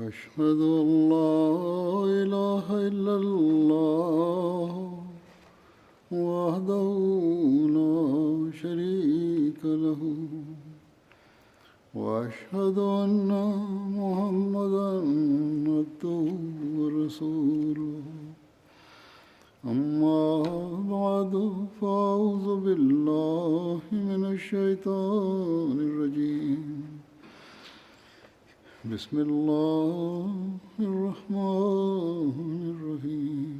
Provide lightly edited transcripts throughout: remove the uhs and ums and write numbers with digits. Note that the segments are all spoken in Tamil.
أشهد أن لا إله إلا الله وحده لا شريك له وأشهد أن محمدا عبده ورسوله أما بعد فأعوذ بالله من الشيطان الرجيم بسم الله الرحمن الرحيم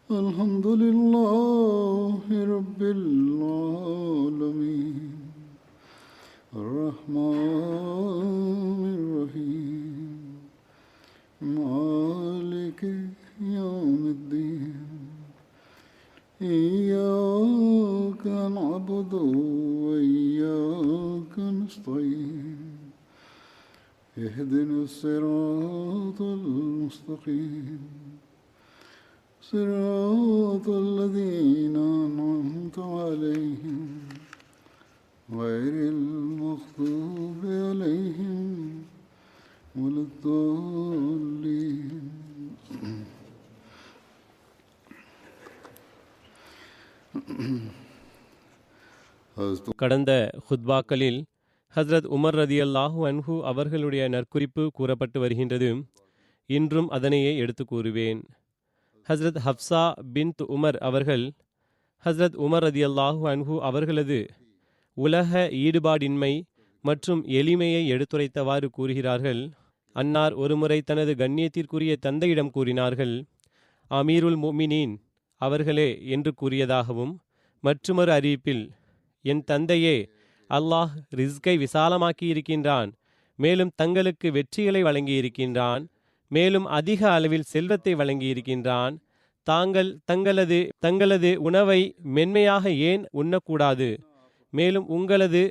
الحمد لله رب العالمين الرحمن الرحيم مالك يوم الدين إياك نعبد وإياك نستعين اهدنا الصراط المستقيم صراط الذين أنعمت عليهم غير المغضوب عليهم ولا الضالين. கடந்த ஹுத்பாக்களில் ஹஸ்ரத் உமர் ரதியல்லாஹு அன்ஹு அவர்களுடைய நற்குறிப்பு கூறப்பட்டு வருகின்றது. இன்றும் அதனையே எடுத்து கூறுவேன். ஹஸ்ரத் ஹப்சா பின்த் உமர் அவர்கள் ஹஸ்ரத் உமர் ரதியல்லாஹு அன்ஹு அவர்களது உலக ஈடுபாடின்மை மற்றும் எளிமையை எடுத்துரைத்தவாறு கூறுகிறார்கள். அன்னார் ஒருமுறை தனது கண்ணியத்திற்குரிய தந்தையிடம் கூறினார்கள், அமீருல் முஃமினீன் அவர்களே என்று கூறியதாகவும், மற்றுமொரு அறிவிப்பில், என் தந்தையே, அல்லாஹ் ரிஸ்கை விசாலமாக்கி இருக்கின்றான், மேலும் தங்களுக்கு வெற்றிகளை வழங்கியிருக்கின்றான், மேலும் அதிக அளவில் செல்வத்தை வழங்கியிருக்கின்றான். தாங்கள் தங்களது உணவை மென்மையாக ஏன் உண்ணக்கூடாது? மேலும் உங்களது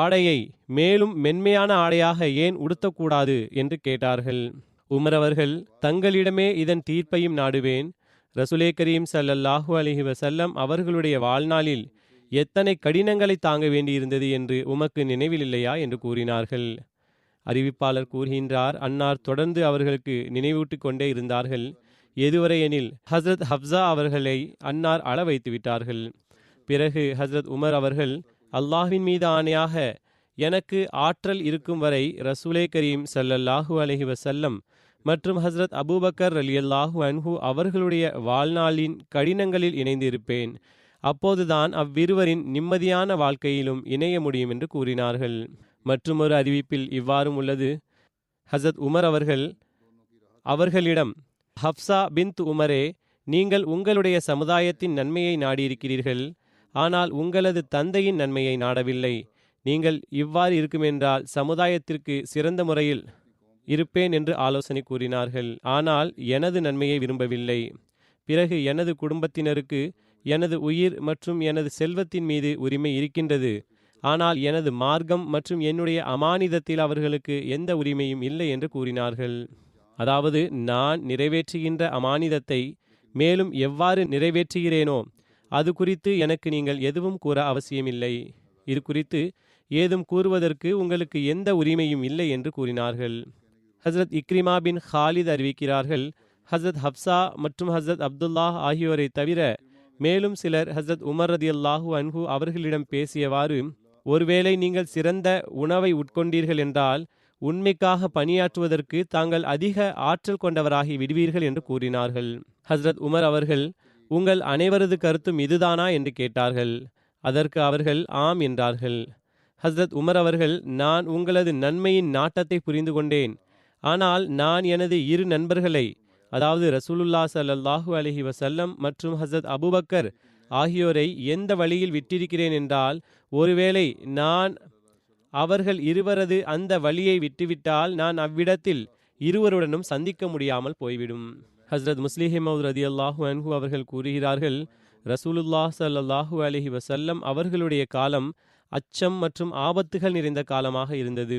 ஆடையை மேலும் மென்மையான ஆடையாக ஏன் உடுத்தக்கூடாது என்று கேட்டார்கள். உமர் அவர்கள், தங்களிடமே இதன் தீர்ப்பையும் நாடுவேன். ரசூலே கரீம் ஸல்லல்லாஹு அலைஹி வஸல்லம் அவர்களுடைய வாழ்நாளில் எத்தனை கடினங்களை தாங்க வேண்டியிருந்தது என்று உமக்கு நினைவில் இல்லையா என்று கூறினார்கள். அறிவிப்பாளர் கூறுகின்றார், அன்னார் தொடர்ந்து அவர்களுக்கு நினைவூட்டி கொண்டே இருந்தார்கள். எதுவரை எனில் ஹஸ்ரத் ஹப்சா அவர்களை அன்னார் அள வைத்து விட்டார்கள். பிறகு ஹஸ்ரத் உமர் அவர்கள், அல்லாஹ்வின் மீது ஆணையாக, எனக்கு ஆற்றல் இருக்கும் வரை ரசூலே கரீம் ஸல்லல்லாஹு அலைஹி வஸல்லம் மற்றும் ஹஸ்ரத் அபூபக்கர் ரலியல்லாஹு அன்ஹு அவர்களுடைய வாழ்நாளின் கடினங்களில் இணைந்திருப்பேன். அப்போதுதான் அவ்விருவரின் நிம்மதியான வாழ்க்கையிலும் இணைய முடியும் என்று கூறினார்கள். மற்றுமொரு அறிவிப்பில் இவ்வாறும் உள்ளது, ஹசரத் உமர் அவர்களிடம், ஹப்சா பின்த் உமரே, நீங்கள் உங்களுடைய சமுதாயத்தின் நன்மையை நாடியிருக்கிறீர்கள், ஆனால் உங்களது தந்தையின் நன்மையை நாடவில்லை. நீங்கள் இவ்வாறு இருக்குமென்றால் சமுதாயத்திற்கு சிறந்த முறையில் இருப்பேன் என்று ஆலோசனை கூறினார்கள். ஆனால் எனது நன்மையை விரும்பவில்லை. பிறகு எனது குடும்பத்தினருக்கு எனது உயிர் மற்றும் எனது செல்வத்தின் மீது உரிமை இருக்கின்றது, ஆனால் எனது மார்க்கம் மற்றும் என்னுடைய அமானிதத்தில் அவர்களுக்கு எந்த உரிமையும் இல்லை என்று கூறினார்கள். அதாவது, நான் நிறைவேற்றுகின்ற அமானிதத்தை மேலும் எவ்வாறு நிறைவேற்றுகிறேனோ அது குறித்து எனக்கு நீங்கள் எதுவும் கூற அவசியமில்லை. இது குறித்து ஏதும் கூறுவதற்கு உங்களுக்கு எந்த உரிமையும் இல்லை என்று கூறினார்கள். ஹஸ்ரத் இக்ரிமா பின் ஹாலித் அறிவிக்கிறார்கள், ஹஸ்ரத் ஹப்சா மற்றும் ஹஸ்ரத் அப்துல்லாஹ் ஆகியோரை தவிர மேலும் சிலர் ஹஸ்ரத் உமர் ரதியல்லாஹு அன்ஹு அவர்களிடம் பேசியவாறு, ஒருவேளை நீங்கள் சிறந்த உணவை உட்கொண்டீர்கள் என்றால் உண்மைக்காக பணியாற்றுவதற்கு தாங்கள் அதிக ஆற்றல் கொண்டவராகி விடுவீர்கள் என்று கூறினார்கள். ஹஸ்ரத் உமர் அவர்கள், உங்கள் அனைவரது கருத்தும் இதுதானா என்று கேட்டார்கள். அதற்கு அவர்கள் ஆம் என்றார்கள். ஹஸ்ரத் உமர் அவர்கள், நான் உங்களது நன்மையின் நாட்டத்தை புரிந்து கொண்டேன், ஆனால் நான் எனது இரு நண்பர்களை, அதாவது ரசூலுல்லாஹ் ஸல்லல்லாஹு அலைஹி வஸல்லம் மற்றும் ஹஸ்ரத் அபூபக்கர் ஆகியோரை எந்த வழியில் விட்டிருக்கிறேன் என்றால், ஒருவேளை நான் அவர்கள் இருவரது அந்த வழியை விட்டுவிட்டால் நான் அவ்விடத்தில் இருவருடனும் சந்திக்க முடியாமல் போய்விடும். ஹஸ்ரத் முஸ்லிஹ் மௌத் ரதியல்லாஹு அன்ஹு அவர்கள் கூறுகிறார்கள், ரசூலுல்லாஹ் ஸல்லல்லாஹு அலைஹி வஸல்லம் அவர்களுடைய காலம் அச்சம் மற்றும் ஆபத்துகள் நிறைந்த காலமாக இருந்தது.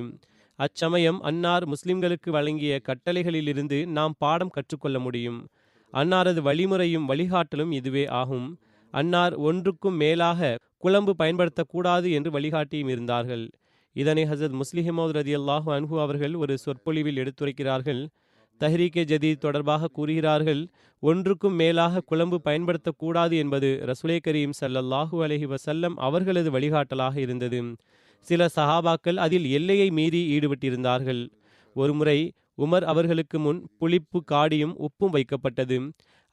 அச்சமயம் அன்னார் முஸ்லிம்களுக்கு வழங்கிய கட்டளைகளிலிருந்து நாம் பாடம் கற்றுக்கொள்ள முடியும். அன்னாரது வழிமுறையும் வழிகாட்டலும் இதுவே ஆகும். அன்னார் ஒன்றுக்கும் மேலாக குழம்பு பயன்படுத்தக்கூடாது என்று வழிகாட்டியும் இருந்தார்கள். இதனை ஹசரத் முஸ்லிஹ் ரதியல்லாஹு அன்ஹு அவர்கள் ஒரு சொற்பொழிவில் எடுத்துரைக்கிறார்கள். தஹ்ரீகே ஜதீத் தொடர்பாக கூறுகிறார்கள், ஒன்றுக்கும் மேலாக குழம்பு பயன்படுத்தக்கூடாது என்பது ரசூலே கரீம் ஸல்லல்லாஹு அலைஹி வஸல்லம் அவர்களது வழிகாட்டலாக இருந்தது. சில சஹாபாக்கள் அதில் எல்லையை மீறி ஈடுபட்டிருந்தார்கள். ஒருமுறை உமர் அவர்களுக்கு முன் புளிப்பு காடியும் உப்பும் வைக்கப்பட்டது.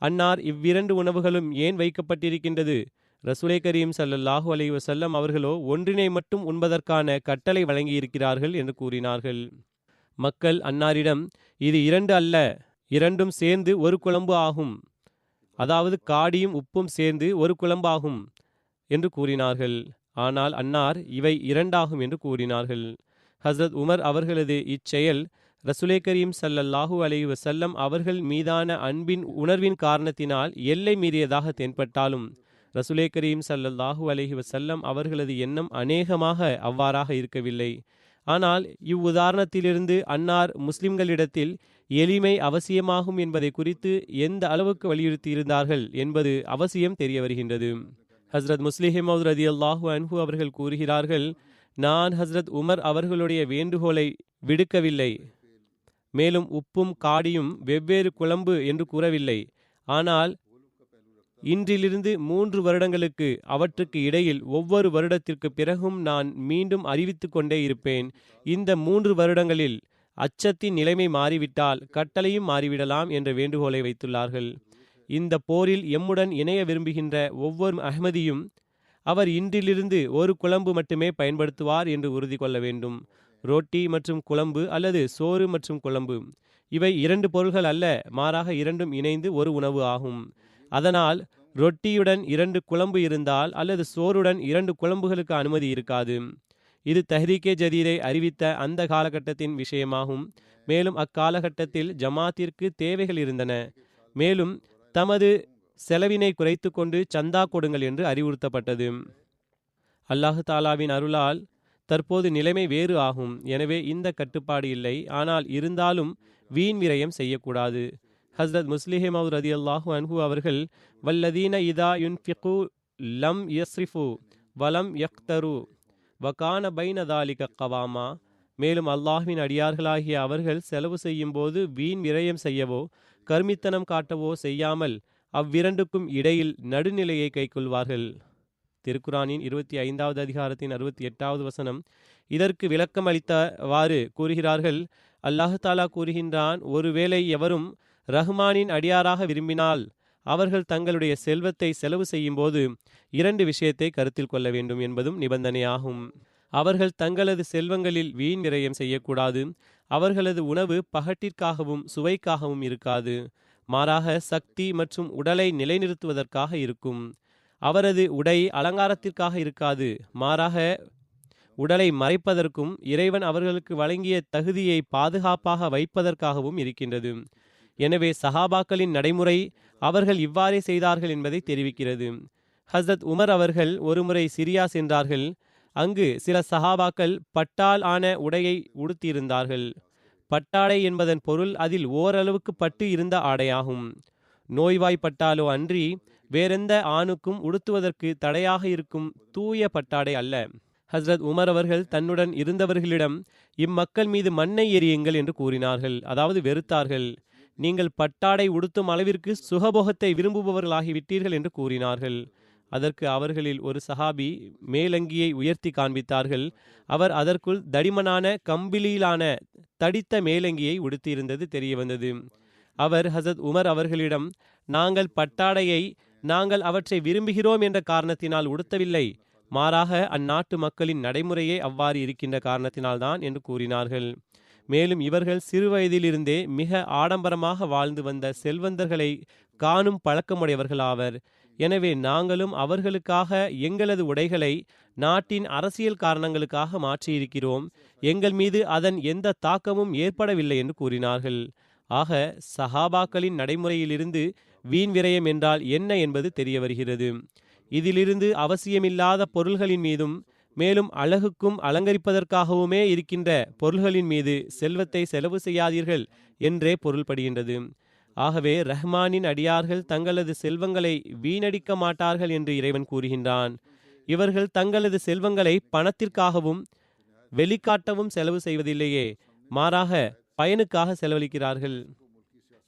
அன்னார், இவ்விரண்டு உணவுகளும் ஏன் வைக்கப்பட்டிருக்கின்றது? ரசூலே கரீம் ஸல்லல்லாஹு அலைஹி வஸல்லம் அவர்களோ ஒன்றினை மட்டும் உண்பதற்கான கட்டளை வழங்கியிருக்கிறார்கள் என்று கூறினார்கள். மக்கள் அன்னாரிடம், இது இரண்டு அல்ல, இரண்டும் சேர்ந்து ஒரு குழம்பு ஆகும், அதாவது காடியும் உப்பும் சேர்ந்து ஒரு குழம்பு ஆகும் என்று கூறினார்கள். ஆனால் அன்னார், இவை இரண்டாகும் என்று கூறினார்கள். ஹசரத் உமர் அவர்களது இச்செயல் ரசூலே கரீம் ஸல்லல்லாஹு அலைஹி வஸல்லம் அவர்கள் மீதான அன்பின் உணர்வின் காரணத்தினால் எல்லை மீறியதாக தென்பட்டாலும் ரசூலே கரீம் ஸல்லல்லாஹு அலைஹி வஸல்லம் அவர்களது எண்ணம் அநேகமாக அவ்வாறாக இருக்கவில்லை. ஆனால் இவ்வுதாரணத்திலிருந்து அன்னார் முஸ்லிம்களிடத்தில் எளிமை அவசியமாகும் என்பதை குறித்து எந்த அளவுக்கு வலியுறுத்தியிருந்தார்கள் என்பது அவசியம் தெரிய வருகின்றது. ஹஸ்ரத் முஸ்லிஹ் ரதியல்லாஹு அன்ஹு அவர்கள் கூறுகிறார்கள், நான் ஹஸ்ரத் உமர் அவர்களுடைய வேண்டுகோளை விடுக்கவில்லை, மேலும் உப்பும் காடியும் வெவ்வேறு குழம்பு என்று கூறவில்லை. ஆனால் இன்றிலிருந்து 3 வருடங்களுக்கு அவற்றுக்கு இடையில் ஒவ்வொரு வருடத்திற்கு பிறகும் நான் மீண்டும் அறிவித்து கொண்டே இருப்பேன். இந்த 3 வருடங்களில் அச்சத்தின் நிலைமை மாறிவிட்டால் கட்டளையும் மாறிவிடலாம் என்ற வேண்டுகோளை வைத்துள்ளார்கள். இந்த போரில் எம்முடன் இணைய விரும்புகின்ற ஒவ்வொரு அஹ்மதியும் அவர் இன்றிலிருந்து ஒரு குழம்பு மட்டுமே பயன்படுத்துவார் என்று உறுதி கொள்ள வேண்டும். ரொட்டி மற்றும் குழம்பு அல்லது சோறு மற்றும் குழம்பு, இவை 2 பொருள்கள் அல்ல, மாறாக இரண்டும் இணைந்து ஒரு உணவு ஆகும். அதனால் ரொட்டியுடன் 2 குழம்பு இருந்தால் அல்லது சோறுடன் 2 குழம்புகளுக்கு அனுமதி இருக்காது. இது தஹ்ரீகே ஜதீதை அறிவித்த அந்த காலகட்டத்தின் விஷயமாகும். மேலும் அக்காலகட்டத்தில் ஜமாத்திற்கு தேவைகள் இருந்தன. மேலும் தமது செலவினை குறைத்து கொண்டு சந்தா கொடுங்கள் என்று அறிவுறுத்தப்பட்டது. அல்லாஹு தாலாவின் அருளால் தற்போது நிலைமை வேறு ஆகும். எனவே இந்த கட்டுப்பாடு இல்லை. ஆனால் இருந்தாலும் வீண் விரயம் செய்யக்கூடாது. ஹஸ்ரத் முஸ்லிஹ் ரதியல்லாஹு அன்ஹு அவர்கள், வல்லதீன இதா யுன்ஃபிகு லம் யஸ்ரிஃபு வலம் யக்தரு வகான பைன தாலிக கவாமா, மேலும் அல்லாஹ்வின் அடியார்களாகிய அவர்கள் செலவு செய்யும் போது வீண் விரயம் செய்யவோ கர்மித்தனம் காட்டவோ செய்யாமல் அவ்விரண்டுக்கும் இடையில் நடுநிலையை கைக்கொள்வார்கள். திருக்குரானின் 25வது அதிகாரத்தின் 68வது வசனம் இதற்கு விளக்கம் அளித்தவாறு கூறுகிறார்கள். அல்லாஹு தாலா கூறுகின்றான், ஒருவேளை எவரும் ரஹ்மானின் அடியாராக விரும்பினால் அவர்கள் தங்களுடைய செல்வத்தை செலவு செய்யும் போது 2 விஷயத்தை கருத்தில் கொள்ள வேண்டும் என்பதும் நிபந்தனையாகும். அவர்கள் தங்களது செல்வங்களில் வீண் விரயம் செய்யக்கூடாது. அவர்களது உணவு பகட்டிற்காகவும் சுவைக்காகவும் இருக்காது, மாறாக சக்தி மற்றும் உடலை நிலைநிறுத்துவதற்காக இருக்கும். அவரது உடை அலங்காரத்திற்காக இருக்காது, மாறாக உடலை மறைப்பதற்கும் இறைவன் அவர்களுக்கு வழங்கிய தகுதியை பாதுகாப்பாக வைப்பதற்காகவும் இருக்கின்றது. எனவே சஹாபாக்களின் நடைமுறை அவர்கள் இவ்வாறே செய்தார்கள் என்பதை தெரிவிக்கிறது. ஹஸ்ரத் உமர் அவர்கள் ஒருமுறை சிரியா சென்றார்கள். அங்கு சில சஹாபாக்கள் பட்டால் ஆன உடையை உடுத்தியிருந்தார்கள். பட்டாடை என்பதன் பொருள் அதில் ஓரளவுக்கு பட்டு இருந்த ஆடையாகும். நோய்வாய்ப்பட்டாலோ அன்றி வேறெந்த ஆணுக்கும் உடுத்துவதற்கு தடையாக இருக்கும் தூய பட்டாடை அல்ல. ஹஸ்ரத் உமர் அவர்கள் தன்னுடன் இருந்தவர்களிடம், இம்மக்கள் மீது மண்ணை எறியுங்கள் என்று கூறினார்கள். அதாவது வெறுத்தார்கள். நீங்கள் பட்டாடை உடுத்தும் அளவிற்கு சுகபோகத்தை விரும்புபவர்களாகிவிட்டீர்கள் என்று கூறினார்கள். அதற்கு அவர்களில் ஒரு சஹாபி மேலங்கியை உயர்த்தி காண்பித்தார்கள். அவர் அதற்குள் தடிமனான கம்பிலியிலான தடித்த மேலங்கியை உடுத்தியிருந்தது தெரிய வந்தது. அவர் ஹசரத் உமர் அவர்களிடம், நாங்கள் பட்டாடையை நாங்கள் அவற்றை விரும்புகிறோம் என்ற காரணத்தினால் உடுத்தவில்லை, மாறாக அந்நாட்டு மக்களின் நடைமுறையே அவ்வாறு இருக்கின்ற காரணத்தினால்தான் என்று கூறினார்கள். மேலும் இவர்கள் சிறு வயதிலிருந்தே மிக ஆடம்பரமாக வாழ்ந்து வந்த செல்வந்தர்களை காணும் பழக்கமுடையவர்கள் ஆவர். எனவே நாங்களும் அவர்களுக்காக எங்களது உடைகளை நாட்டின் அரசியல் காரணங்களுக்காக மாற்றியிருக்கிறோம். எங்கள் மீது அதன் எந்த தாக்கமும் ஏற்படவில்லை என்று கூறினார்கள். ஆக சஹாபாக்களின் நடைமுறையிலிருந்து வீண் விரயம் என்றால் என்ன என்பது தெரிய வருகிறது. இதிலிருந்து அவசியமில்லாத பொருள்களின் மீதும் மேலும் அழகுக்கும் அலங்கரிப்பதற்காகவுமே இருக்கின்ற பொருள்களின் மீது செல்வத்தை செலவு செய்யாதீர்கள் என்றே பொருள்படுகின்றது. ஆகவே ரஹ்மானின் அடியார்கள் தங்களது செல்வங்களை வீணடிக்க மாட்டார்கள் என்று இறைவன் கூறுகின்றான். இவர்கள் தங்களது செல்வங்களை பணத்திற்காகவும் வெளிக்காட்டவும் செலவு செய்வதில்லையே, மாறாக பயனுக்காக செலவழிக்கிறார்கள்.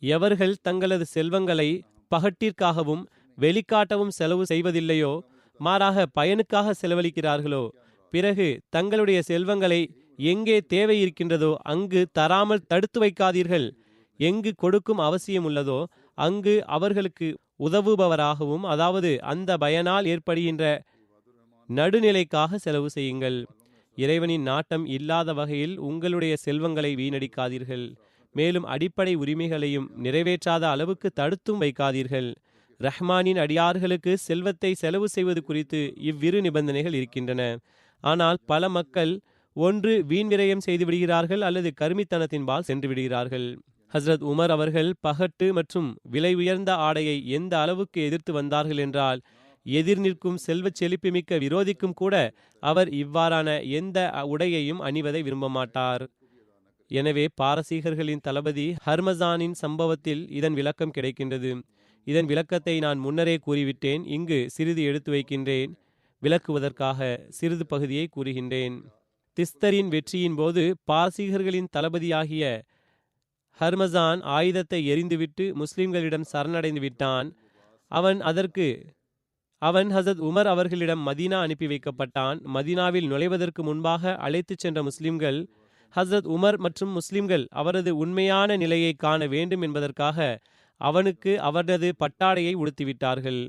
எவர்கள் தங்களது செல்வங்களை பகட்டிற்காகவும் வெளிக்காட்டவும் செலவு செய்வதில்லையோ, மாறாக பயனுக்காக செலவழிக்கிறார்களோ, பிறகு தங்களுடைய செல்வங்களை எங்கே தேவை இருக்கின்றதோ அங்கு தராமல் தடுத்து வைக்காதீர்கள். எங்கு கொடுக்கும் அவசியம் உள்ளதோ அங்கு அவர்களுக்கு உதவுபவராகவும், அதாவது அந்த பயனால் ஏற்படுகின்ற நடுநிலைக்காக செலவு செய்யுங்கள். இறைவனின் நாட்டம் இல்லாத வகையில் உங்களுடைய செல்வங்களை வீணடிக்காதீர்கள். மேலும் அடிப்படை உரிமைகளையும் நிறைவேற்றாத அளவுக்கு தடுத்தும் வைக்காதீர்கள். ரஹ்மானின் அடியார்களுக்கு செல்வத்தை செலவு செய்வது குறித்து இவ்விரு நிபந்தனைகள் இருக்கின்றன. ஆனால் பல மக்கள் ஒன்று வீண் விரயம் செய்து விடுகிறார்கள் அல்லது கருமித்தனத்தின்பால் சென்று விடுகிறார்கள். ஹஸ்ரத் உமர் அவர்கள் பகட்டு மற்றும் விலை உயர்ந்த ஆடையை எந்த அளவுக்கு எதிர்த்து வந்தார்கள் என்றால், எதிர் நிற்கும் செல்வச் செழிப்புமிக்க விரோதிக்கும் கூட அவர் இவ்வாறான எந்த உடையையும் அணிவதை விரும்ப மாட்டார். எனவே பாரசீகர்களின் தளபதி ஹர்மசானின் சம்பவத்தில் இதன் விளக்கம் கிடைக்கின்றது. இதன் விளக்கத்தை நான் முன்னரே கூறிவிட்டேன். இங்கு சிறிது எடுத்து வைக்கின்றேன். விளக்குவதற்காக சிறிது பகுதியை கூறுகின்றேன். திஸ்தரின் வெற்றியின் போது பாரசீகர்களின் தளபதியாகிய ஹர்மசான் ஆயுதத்தை எறிந்துவிட்டு முஸ்லிம்களிடம் சரணடைந்து விட்டான். அவன் ஹசரத் உமர் அவர்களிடம் மதீனா அனுப்பி வைக்கப்பட்டான். மதீனாவில் நுழைவதற்கு முன்பாக அழைத்துச் சென்ற முஸ்லிம்கள் ஹசரத் உமர் மற்றும் முஸ்லிம்கள் அவரது உண்மையான நிலையை காண வேண்டும் என்பதற்காக அவனுக்கு அவரது பட்டாடையை உடுத்திவிட்டார்கள்.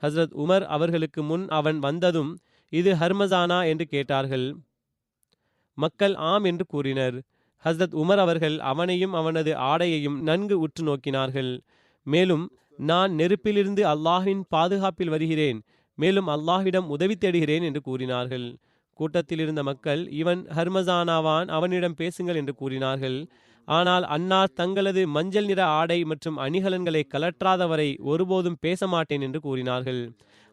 ஹசரத் உமர் அவர்களுக்கு முன் அவன் வந்ததும், இது ஹர்மசானா என்று கேட்டார்கள். மக்கள் ஆம் என்று கூறினர். ஹசரத் உமர் அவர்கள் அவனையும் அவனது ஆடையையும் நன்கு உற்று நோக்கினார்கள். மேலும், நான் நெருப்பிலிருந்து அல்லாஹ்வின் பாதுகாப்பில் வருகிறேன், மேலும் அல்லாஹ்விடம் உதவி தேடுகிறேன் என்று கூறினார்கள். கூட்டத்தில் இருந்த மக்கள், இவன் ஹர்மசானாவான், அவனிடம் பேசுங்கள் என்று கூறினார்கள். ஆனால் அன்னார் தங்களது மஞ்சள் நிற ஆடை மற்றும் அணிகலன்களை கலற்றாதவரை ஒருபோதும் பேச மாட்டேன் என்று கூறினார்கள்.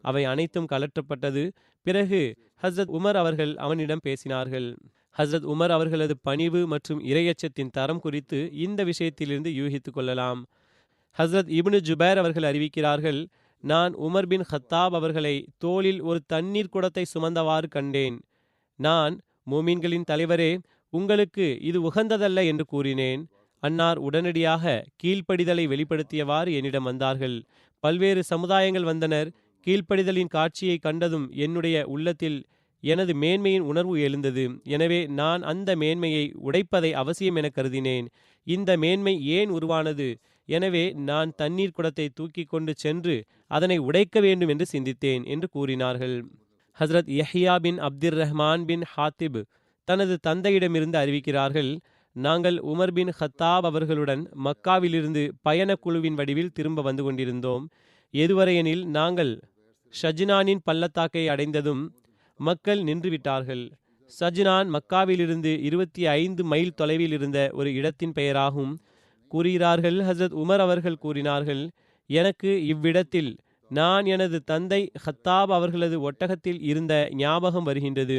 அவை அனைத்தும் கலற்றப்பட்டது. பிறகு ஹஸ்ரத் உமர் அவர்கள் அவனிடம் பேசினார்கள். ஹஸ்ரத் உமர் அவர்களது பணிவு மற்றும் இறையச்சத்தின் தரம் குறித்து இந்த விஷயத்திலிருந்து யூகித்துக் கொள்ளலாம். ஹஸ்ரத் இப்னு ஜுபைர் அவர்கள் அறிவிக்கிறார்கள், நான் உமர் பின் ஹத்தாப் அவர்களை தோளில் ஒரு தண்ணீர் குடத்தை சுமந்தவாறு கண்டேன். நான், மூமின்களின் தலைவரே, உங்களுக்கு இது உகந்ததல்ல என்று கூறினேன். அன்னார் உடனடியாக கீழ்ப்படிதலை வெளிப்படுத்தியவாறு என்னிடம் வந்தார்கள். பல்வேறு சமுதாயங்கள் வந்தனர். கீழ்ப்படிதலின் காட்சியை கண்டதும் என்னுடைய உள்ளத்தில் எனது மேன்மையின் உணர்வு எழுந்தது. எனவே நான் அந்த மேன்மையை உடைப்பதை அவசியம் என கருதினேன். இந்த மேன்மை ஏன் உருவானது? எனவே நான் தண்ணீர் குடத்தை தூக்கி கொண்டு சென்று அதனை உடைக்க வேண்டும் என்று சிந்தித்தேன் என்று கூறினார்கள். ஹஸ்ரத் யஹ்யா பின் அப்துர் ரஹ்மான் பின் ஹாத்திப் தனது தந்தையிடமிருந்து அறிவிக்கிறார்கள், நாங்கள் உமர் பின் ஹத்தாப் அவர்களுடன் மக்காவிலிருந்து பயண குழுவின் வடிவில் திரும்ப வந்து கொண்டிருந்தோம். எதுவரையெனில் நாங்கள் ஷஜ்னானின் பள்ளத்தாக்கை அடைந்ததும் மக்கள் நின்றுவிட்டார்கள். ஷஜ்னான் மக்காவிலிருந்து 25 மைல் தொலைவில் இருந்த ஒரு இடத்தின் பெயராகும் கூறுகிறார்கள். ஹசரத் உமர் அவர்கள் கூறினார்கள், எனக்கு இவ்விடத்தில் நான் எனது தந்தை ஹத்தாப் அவர்களது ஒட்டகத்தில் இருந்த ஞாபகம் வருகின்றது.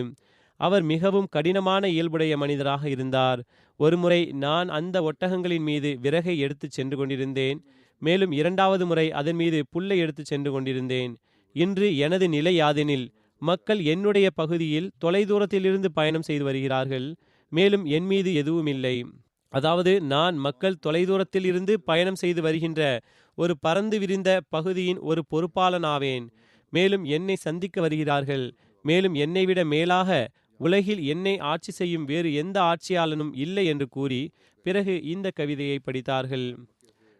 அவர் மிகவும் கடினமான இயல்புடைய மனிதராக இருந்தார். ஒருமுறை நான் அந்த ஒட்டகங்களின் மீது விறகை எடுத்து சென்று கொண்டிருந்தேன். மேலும் 2வது முறை அதன் மீது புல்லை எடுத்து சென்று கொண்டிருந்தேன். இன்று எனது நிலை யாதெனில், மக்கள் என்னுடைய பகுதியில் தொலைதூரத்திலிருந்து பயணம் செய்து வருகிறார்கள். மேலும் என் மீது எதுவும் இல்லை. அதாவது நான் மக்கள் தொலைதூரத்தில் இருந்து பயணம் செய்து வருகின்ற ஒரு பறந்து விரிந்த பகுதியின் ஒரு பொறுப்பாளன் ஆவேன். மேலும் என்னை சந்திக்க வருகிறார்கள். மேலும் என்னை விட மேலாக உலகில் என்னை ஆட்சி செய்யும் வேறு எந்த ஆட்சியாளனும் இல்லை என்று கூறி பிறகு இந்த கவிதையை படித்தார்கள்.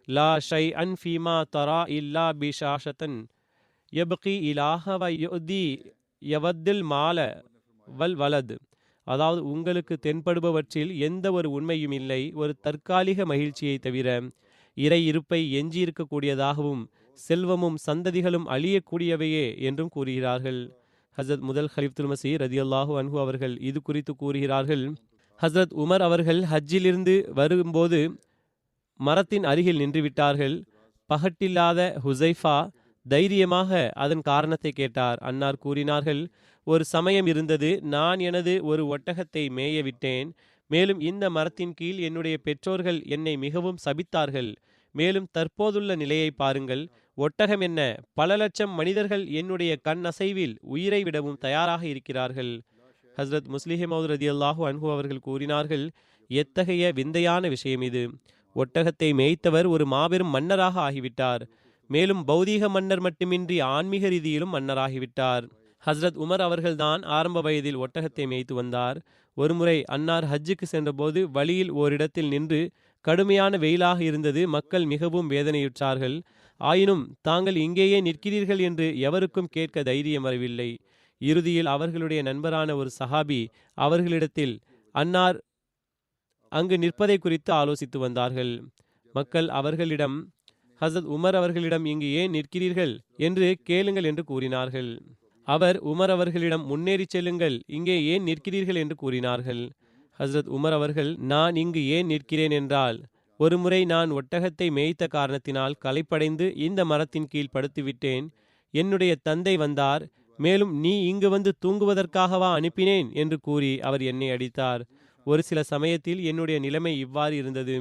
லா ஷை அன் ஃபீமா தரா இல்லா பிஷாஷத்தன் யப்கி இலாஹ வ யுதி யவத்தில் மால வல் வலது. அதாவது, உங்களுக்கு தென்படுபவற்றில் எந்த ஒரு உண்மையும் இல்லை, ஒரு தற்காலிக மகிழ்ச்சியை தவிர. இறை இருப்பை எஞ்சியிருக்கக்கூடியதாகவும் செல்வமும் சந்ததிகளும் அழியக்கூடியவையே என்றும் கூறுகிறார்கள். ஹசரத் முதல் ஹலிஃபத்துல் மஸீஹ் ரதியல்லாஹு அன்ஹு அவர்கள் இது குறித்து கூறுகிறார்கள், ஹசரத் உமர் அவர்கள் ஹஜ்ஜிலிருந்து வரும்போது மரத்தின் அருகில் நின்றுவிட்டார்கள். பகட்டில்லாத ஹுசைஃபா தைரியமாக அதன் காரணத்தை கேட்டார். அன்னார் கூறினார்கள், ஒரு சமயம் இருந்தது, நான் எனது ஒரு ஒட்டகத்தை மேய விட்டேன். மேலும் இந்த மரத்தின் கீழ் என்னுடைய பெற்றோர்கள் என்னை மிகவும் சபித்தார்கள். மேலும் தற்போதுள்ள நிலையை பாருங்கள். ஒட்டகம் என்ன, பல லட்சம் மனிதர்கள் என்னுடைய கண் அசைவில் உயிரை விடவும் தயாராக இருக்கிறார்கள். ஹஸ்ரத் முஸ்லிஹ் மௌத் ரதியல்லாஹு அன்ஹு அவர்கள் கூறினார்கள், எத்தகைய விந்தையான விஷயம் இது! ஒட்டகத்தை மேய்த்தவர் ஒரு மாபெரும் மன்னராக ஆகிவிட்டார். மேலும் பௌதீக மன்னர் மட்டுமின்றி ஆன்மீக ரீதியிலும் மன்னராகிவிட்டார். ஹஸ்ரத் உமர் அவர்கள்தான் ஆரம்ப வயதில் ஒட்டகத்தை மேய்த்து வந்தார். ஒருமுறை அன்னார் ஹஜ்ஜுக்கு சென்றபோது வழியில் ஓரிடத்தில் நின்று கடுமையான வெயிலாக இருந்தது. மக்கள் மிகவும் வேதனையுற்றார்கள். ஆயினும் தாங்கள் இங்கேயே நிற்கிறீர்கள் என்று எவருக்கும் கேட்க தைரியம் வரவில்லை. இறுதியில் அவர்களுடைய நண்பரான ஒரு சஹாபி அவர்களிடத்தில் அன்னார் அங்கு நிற்பதை குறித்து ஆலோசித்து வந்தார்கள். மக்கள் அவர்களிடம், ஹசரத் உமர் அவர்களிடம் இங்கு ஏன் நிற்கிறீர்கள் என்று கேளுங்கள் என்று கூறினார்கள். அவர் உமர் அவர்களிடம், முன்னேறி செல்லுங்கள், இங்கே ஏன் நிற்கிறீர்கள் என்று கூறினார்கள். ஹசரத் உமர் அவர்கள், நான் இங்கு ஏன் நிற்கிறேன் என்றால், ஒருமுறை நான் ஒட்டகத்தை மேய்த்த காரணத்தினால் களைப்படைந்து இந்த மரத்தின் கீழ் படுத்துவிட்டேன். என்னுடைய தந்தை வந்தார். மேலும் நீ இங்கு வந்து தூங்குவதற்காகவா அனுப்பினேன் என்று கூறி அவர் என்னை அடித்தார். ஒரு சில சமயத்தில் என்னுடைய நிலைமை இவ்வாறு இருந்தது.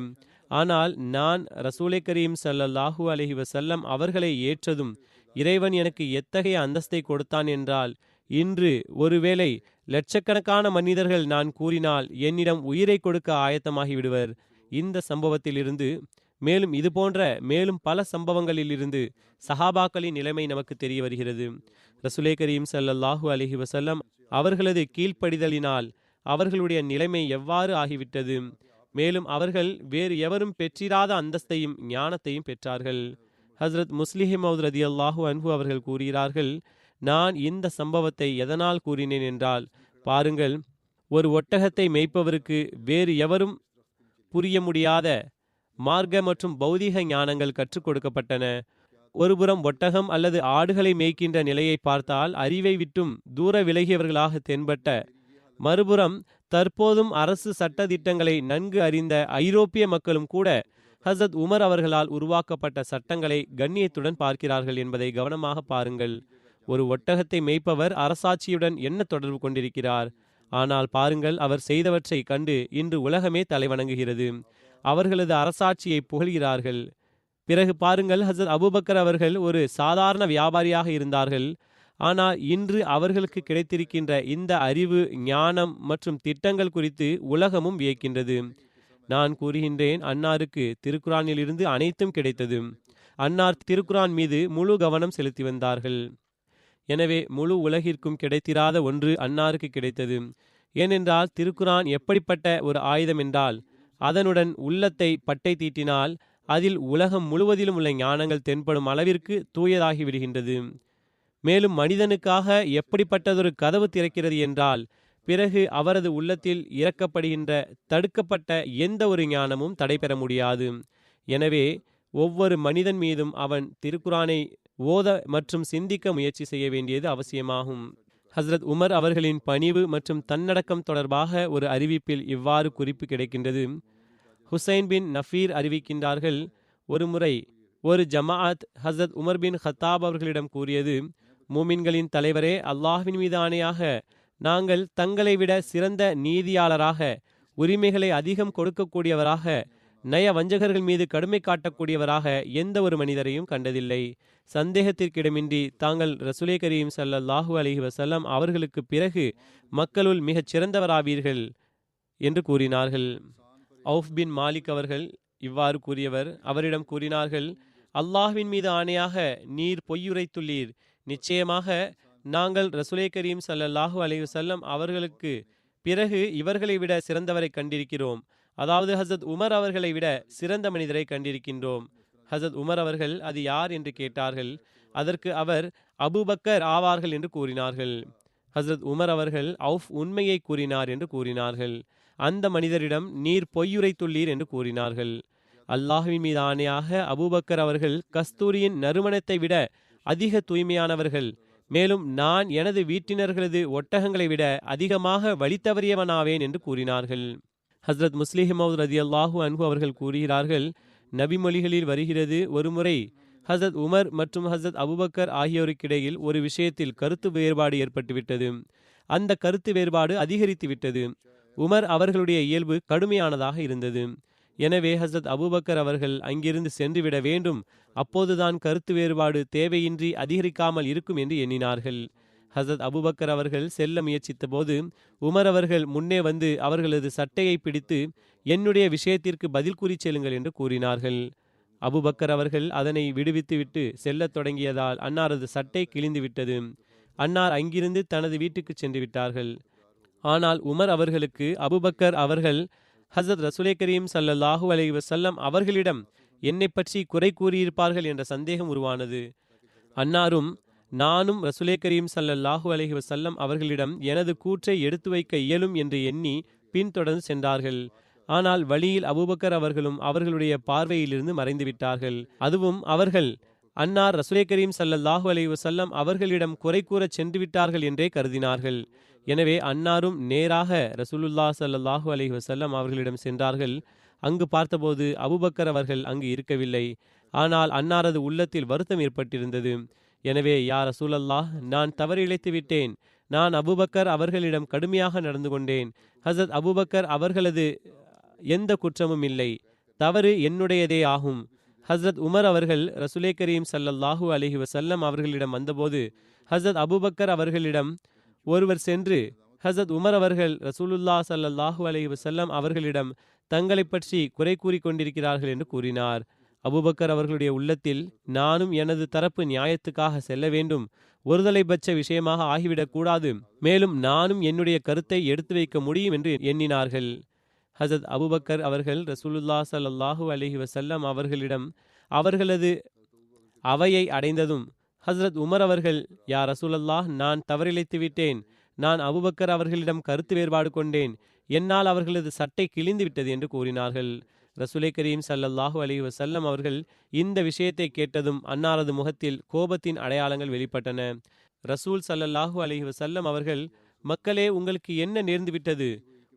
ஆனால் நான் ரசூலை கரீம் ஸல்லல்லாஹு அலைஹி வஸல்லம் அவர்களை ஏற்றதும் இறைவன் எனக்கு எத்தகைய அந்தஸ்தை கொடுத்தான் என்றால், இன்று ஒருவேளை லட்சக்கணக்கான மனிதர்கள் நான் கூறினால் என்னிடம் உயிரை கொடுக்க ஆயத்தமாகி விடுவர். இந்த சம்பவத்திலிருந்து மேலும் இதுபோன்ற மேலும் பல சம்பவங்களிலிருந்து சஹாபாக்களின் நிலைமை நமக்கு தெரிய வருகிறது. ரசூலை கரீம் ஸல்லல்லாஹு அலைஹி வஸல்லம் அவர்களது கீழ்ப்படிதலினால் அவர்களுடைய நிலைமை எவ்வாறு ஆகிவிட்டது. மேலும் அவர்கள் வேறு எவரும் பெற்றிராத அந்தஸ்தையும் ஞானத்தையும் பெற்றார்கள். ஹஸ்ரத் முஸ்லிஹ் மௌத் ரதியல்லாஹு அன்ஹு அவர்கள் கூறுகிறார்கள், நான் இந்த சம்பவத்தை எதனால் கூறினேன் என்றால், பாருங்கள், ஒரு ஒட்டகத்தை மேய்ப்பவருக்கு வேறு எவரும் புரிய முடியாத மார்க்க மற்றும் பௌதீக ஞானங்கள் கற்றுக் கொடுக்கப்பட்டன. ஒருபுறம் ஒட்டகம் அல்லது ஆடுகளை மேய்க்கின்ற நிலையை பார்த்தால் அறிவை விட்டும் தூர விலகியவர்களாக தென்பட்ட, மறுபுறம் தற்போதும் அரசு சட்ட திட்டங்களை நன்கு அறிந்த ஐரோப்பிய மக்களும் கூட ஹசரத் உமர் அவர்களால் உருவாக்கப்பட்ட சட்டங்களை கண்ணியத்துடன் பார்க்கிறார்கள் என்பதை கவனமாக பாருங்கள். ஒரு ஒட்டகத்தை மேய்ப்பவர் அரசாட்சியுடன் என்ன தொடர்பு கொண்டிருக்கிறார்? ஆனால் பாருங்கள், அவர் செய்தவற்றை கண்டு இன்று உலகமே தலைவணங்குகிறது. அவர்களது அரசாட்சியை புகழ்கிறார்கள். பிறகு பாருங்கள், ஹசரத் அபூபக்கர் அவர்கள் ஒரு சாதாரண வியாபாரியாக இருந்தார்கள். ஆனால் இன்று அவர்களுக்கு கிடைத்திருக்கின்ற இந்த அறிவு, ஞானம் மற்றும் திட்டங்கள் குறித்து உலகமும் வியக்கின்றது. நான் கூறுகின்றேன், அன்னாருக்கு திருக்குரானில் இருந்து அனைத்தும் கிடைத்தது. அன்னார் திருக்குரான் மீது முழு கவனம் செலுத்தி வந்தார்கள். எனவே முழு உலகிற்கும் கிடைத்திராத ஒன்று அன்னாருக்கு கிடைத்தது. ஏனென்றால் திருக்குரான் எப்படிப்பட்ட ஒரு ஆயுதம் என்றால், அதனுடன் உள்ளத்தை பட்டை தீட்டினால் அதில் உலகம் முழுவதிலும் உள்ள ஞானங்கள் தென்படும் அளவிற்கு தூயதாகி விடுகின்றது. மேலும் மனிதனுக்காக எப்படிப்பட்டதொரு கதவு திறக்கிறது என்றால், பிறகு அவரது உள்ளத்தில் இறக்கப்படுகின்ற தடுக்கப்பட்ட எந்த ஒரு ஞானமும் தடைபெற முடியாது. எனவே ஒவ்வொரு மனிதன் மீதும் அவன் திருக்குரானை ஓத மற்றும் சிந்திக்க முயற்சி செய்ய வேண்டியது அவசியமாகும். ஹஸ்ரத் உமர் அவர்களின் பணிவு மற்றும் தன்னடக்கம் தொடர்பாக ஒரு அறிவிப்பில் இவ்வாறு குறிப்பு கிடைக்கின்றது. ஹுசைன் பின் நஃபீர் அறிவிக்கின்றார்கள், ஒரு முறை ஒரு ஜமாஅத் ஹஸ்ரத் உமர் பின் ஹத்தாப் அவர்களிடம் கூறியது, மூமின்களின் தலைவரே, அல்லாஹ்வின் மீது ஆணையாக நாங்கள் தங்களை விட சிறந்த நீதியாளராக, உரிமைகளை அதிகம் கொடுக்கக்கூடியவராக, நய வஞ்சகர்கள் மீது கடுமை காட்டக்கூடியவராக எந்த ஒரு மனிதரையும் கண்டதில்லை. சந்தேகத்திற்கிடமின்றி தாங்கள் ரசூலே கரீம் ஸல்லல்லாஹு அலைஹி வஸல்லம் அவர்களுக்கு பிறகு மக்களுள் மிகச் சிறந்தவராவீர்கள் என்று கூறினார்கள். அவுஃப் பின் மாலிக் அவர்கள் இவ்வாறு கூறியவர். அவரிடம் கூறினார்கள், அல்லாஹ்வின் மீது ஆணையாக நீர் பொய்யுரைத்துள்ளீர். நிச்சயமாக நாங்கள் ரசூலே கரீம் ஸல்லல்லாஹு அலைஹி வஸல்லம் அவர்களுக்கு பிறகு இவர்களை விட சிறந்தவரை கண்டிருக்கிறோம். அதாவது ஹசரத் உமர் அவர்களை விட சிறந்த மனிதரை கண்டிருக்கின்றோம். ஹசரத் உமர் அவர்கள் அது யார் என்று கேட்டார்கள். அதற்கு அவர் அபூபக்கர் ஆவார்கள் என்று கூறினார்கள். ஹசரத் உமர் அவர்கள் அவுஃப் உண்மையை கூறினார் என்று கூறினார்கள். அந்த மனிதரிடம் நீர் பொய்யுரைத்துள்ளீர் என்று கூறினார்கள். அல்லாஹ்வின் மீது ஆணையாக அபூபக்கர் அவர்கள் கஸ்தூரியின் நறுமணத்தை விட அதிக தூய்மையானவர்கள். மேலும் நான் எனது வீட்டினர்களது ஒட்டகங்களை விட அதிகமாக வழித்தவறியவனாவேன் என்று கூறினார்கள். ஹஸ்ரத் முஸ்லிஹ் மௌத் ரதியல்லாஹு அன்ஹு அவர்கள் கூறுகிறார்கள், நபிமொழிகளில் வருகிறது, ஒருமுறை ஹசரத் உமர் மற்றும் ஹசரத் அபூபக்கர் ஆகியோருக்கிடையில் ஒரு விஷயத்தில் கருத்து வேறுபாடு ஏற்பட்டுவிட்டது. அந்த கருத்து வேறுபாடு அதிகரித்து விட்டது. உமர் அவர்களுடைய இயல்பு கடுமையானதாக இருந்தது. எனவே ஹசரத் அபூபக்கர் அவர்கள் அங்கிருந்து சென்றுவிட வேண்டும். அப்போதுதான் கருத்து வேறுபாடு தேவையின்றி அதிகரிக்காமல் இருக்கும் என்று எண்ணினார்கள். ஹசரத் அபூபக்கர் அவர்கள் செல்ல முயற்சித்த போது உமர் அவர்கள் முன்னே வந்து அவர்களது சட்டையை பிடித்து, என்னுடைய விஷயத்திற்கு பதில் கூறி செல்லுங்கள் என்று கூறினார்கள். அபூபக்கர் அவர்கள் அதனை விடுவித்துவிட்டு செல்லத் தொடங்கியதால் அன்னாரது சட்டை கிழிந்து விட்டது. அன்னார் அங்கிருந்து தனது வீட்டுக்கு சென்று விட்டார்கள். ஆனால் உமர் அவர்களுக்கு அபூபக்கர் அவர்கள் ஹசரத் ரசூலே கரீம் ஸல்லல்லாஹு அலைஹி வஸல்லம் அவர்களிடம் என்னை பற்றி குறை கூறியிருப்பார்கள் என்ற சந்தேகம் உருவானது. அன்னாரும் நானும் ரசூலே கரீம் ஸல்லல்லாஹு அலைஹி வஸல்லம் அவர்களிடம் எனது கூற்றை எடுத்து வைக்க இயலும் என்று எண்ணி பின்தொடர்ந்து சென்றார்கள். ஆனால் வழியில் அபூபக்கர் அவர்களும் அவர்களுடைய பார்வையிலிருந்து மறைந்து விட்டார்கள். அதுவும் அவர்கள் அன்னார் ரசூலே கரீம் ஸல்லல்லாஹு அலைஹி வஸல்லம் அவர்களிடம் குறை கூறச் சென்று விட்டார்கள் என்றே கருதினார்கள். எனவே அன்னாரும் நேராக ரசூலுல்லாஹ் ஸல்லல்லாஹு அலைஹி வஸல்லம் அவர்களிடம் சென்றார்கள். அங்கு பார்த்தபோது அபூபக்கர் அவர்கள் அங்கு இருக்கவில்லை. ஆனால் அன்னாரது உள்ளத்தில் வருத்தம் ஏற்பட்டிருந்தது. எனவே யா ரசூலல்லாஹ், நான் தவறு இழைத்து விட்டேன். நான் அபூபக்கர் அவர்களிடம் கடுமையாக நடந்து கொண்டேன். ஹசரத் அபூபக்கர் அவர்களது எந்த குற்றமும் இல்லை, தவறு என்னுடையதே ஆகும். ஹசரத் உமர் அவர்கள் ரசூலே கரீம் ஸல்லல்லாஹு அலைஹி வஸல்லம் அவர்களிடம் வந்தபோது ஹசரத் அபூபக்கர் அவர்களிடம் ஒருவர் சென்று, ஹசரத் உமர் அவர்கள் ரசூலுல்லாஹ் ஸல்லல்லாஹு அலைஹி வஸல்லம் அவர்களிடம் தங்களை பற்றி குறை கூறி கொண்டிருக்கிறார்கள் என்று கூறினார். அபூபக்கர் அவர்களுடைய உள்ளத்தில், நானும் எனது தரப்பு நியாயத்துக்காக செல்ல வேண்டும், ஒருதலைபட்ச விஷயமாக ஆகிவிடக் கூடாது, மேலும் நானும் என்னுடைய கருத்தை எடுத்து வைக்க முடியும் என்று எண்ணினார்கள். ஹசரத் அபூபக்கர் அவர்கள் ரசூலுல்லாஹ் ஸல்லல்லாஹு அலைஹி வஸல்லம் அவர்களிடம் அவர்களது அவையை அடைந்ததும் ஹசரத் உமர் அவர்கள், யா ரசூலல்லாஹ், நான் தவறிழைத்து விட்டேன். நான் அபூபக்கர் அவர்களிடம் கருத்து வேறுபாடு கொண்டேன். என்னால் அவர்களது சட்டை கிழிந்து விட்டது என்று கூறினார்கள். ரசூலே கரீம் ஸல்லல்லாஹு அலைஹி வஸல்லம் அவர்கள் இந்த விஷயத்தை கேட்டதும் அன்னாரது முகத்தில் கோபத்தின் அடையாளங்கள் வெளிப்பட்டன. ரசூல் ஸல்லல்லாஹு அலைஹி வஸல்லம் அவர்கள், மக்களே, உங்களுக்கு என்ன நேர்ந்து விட்டது?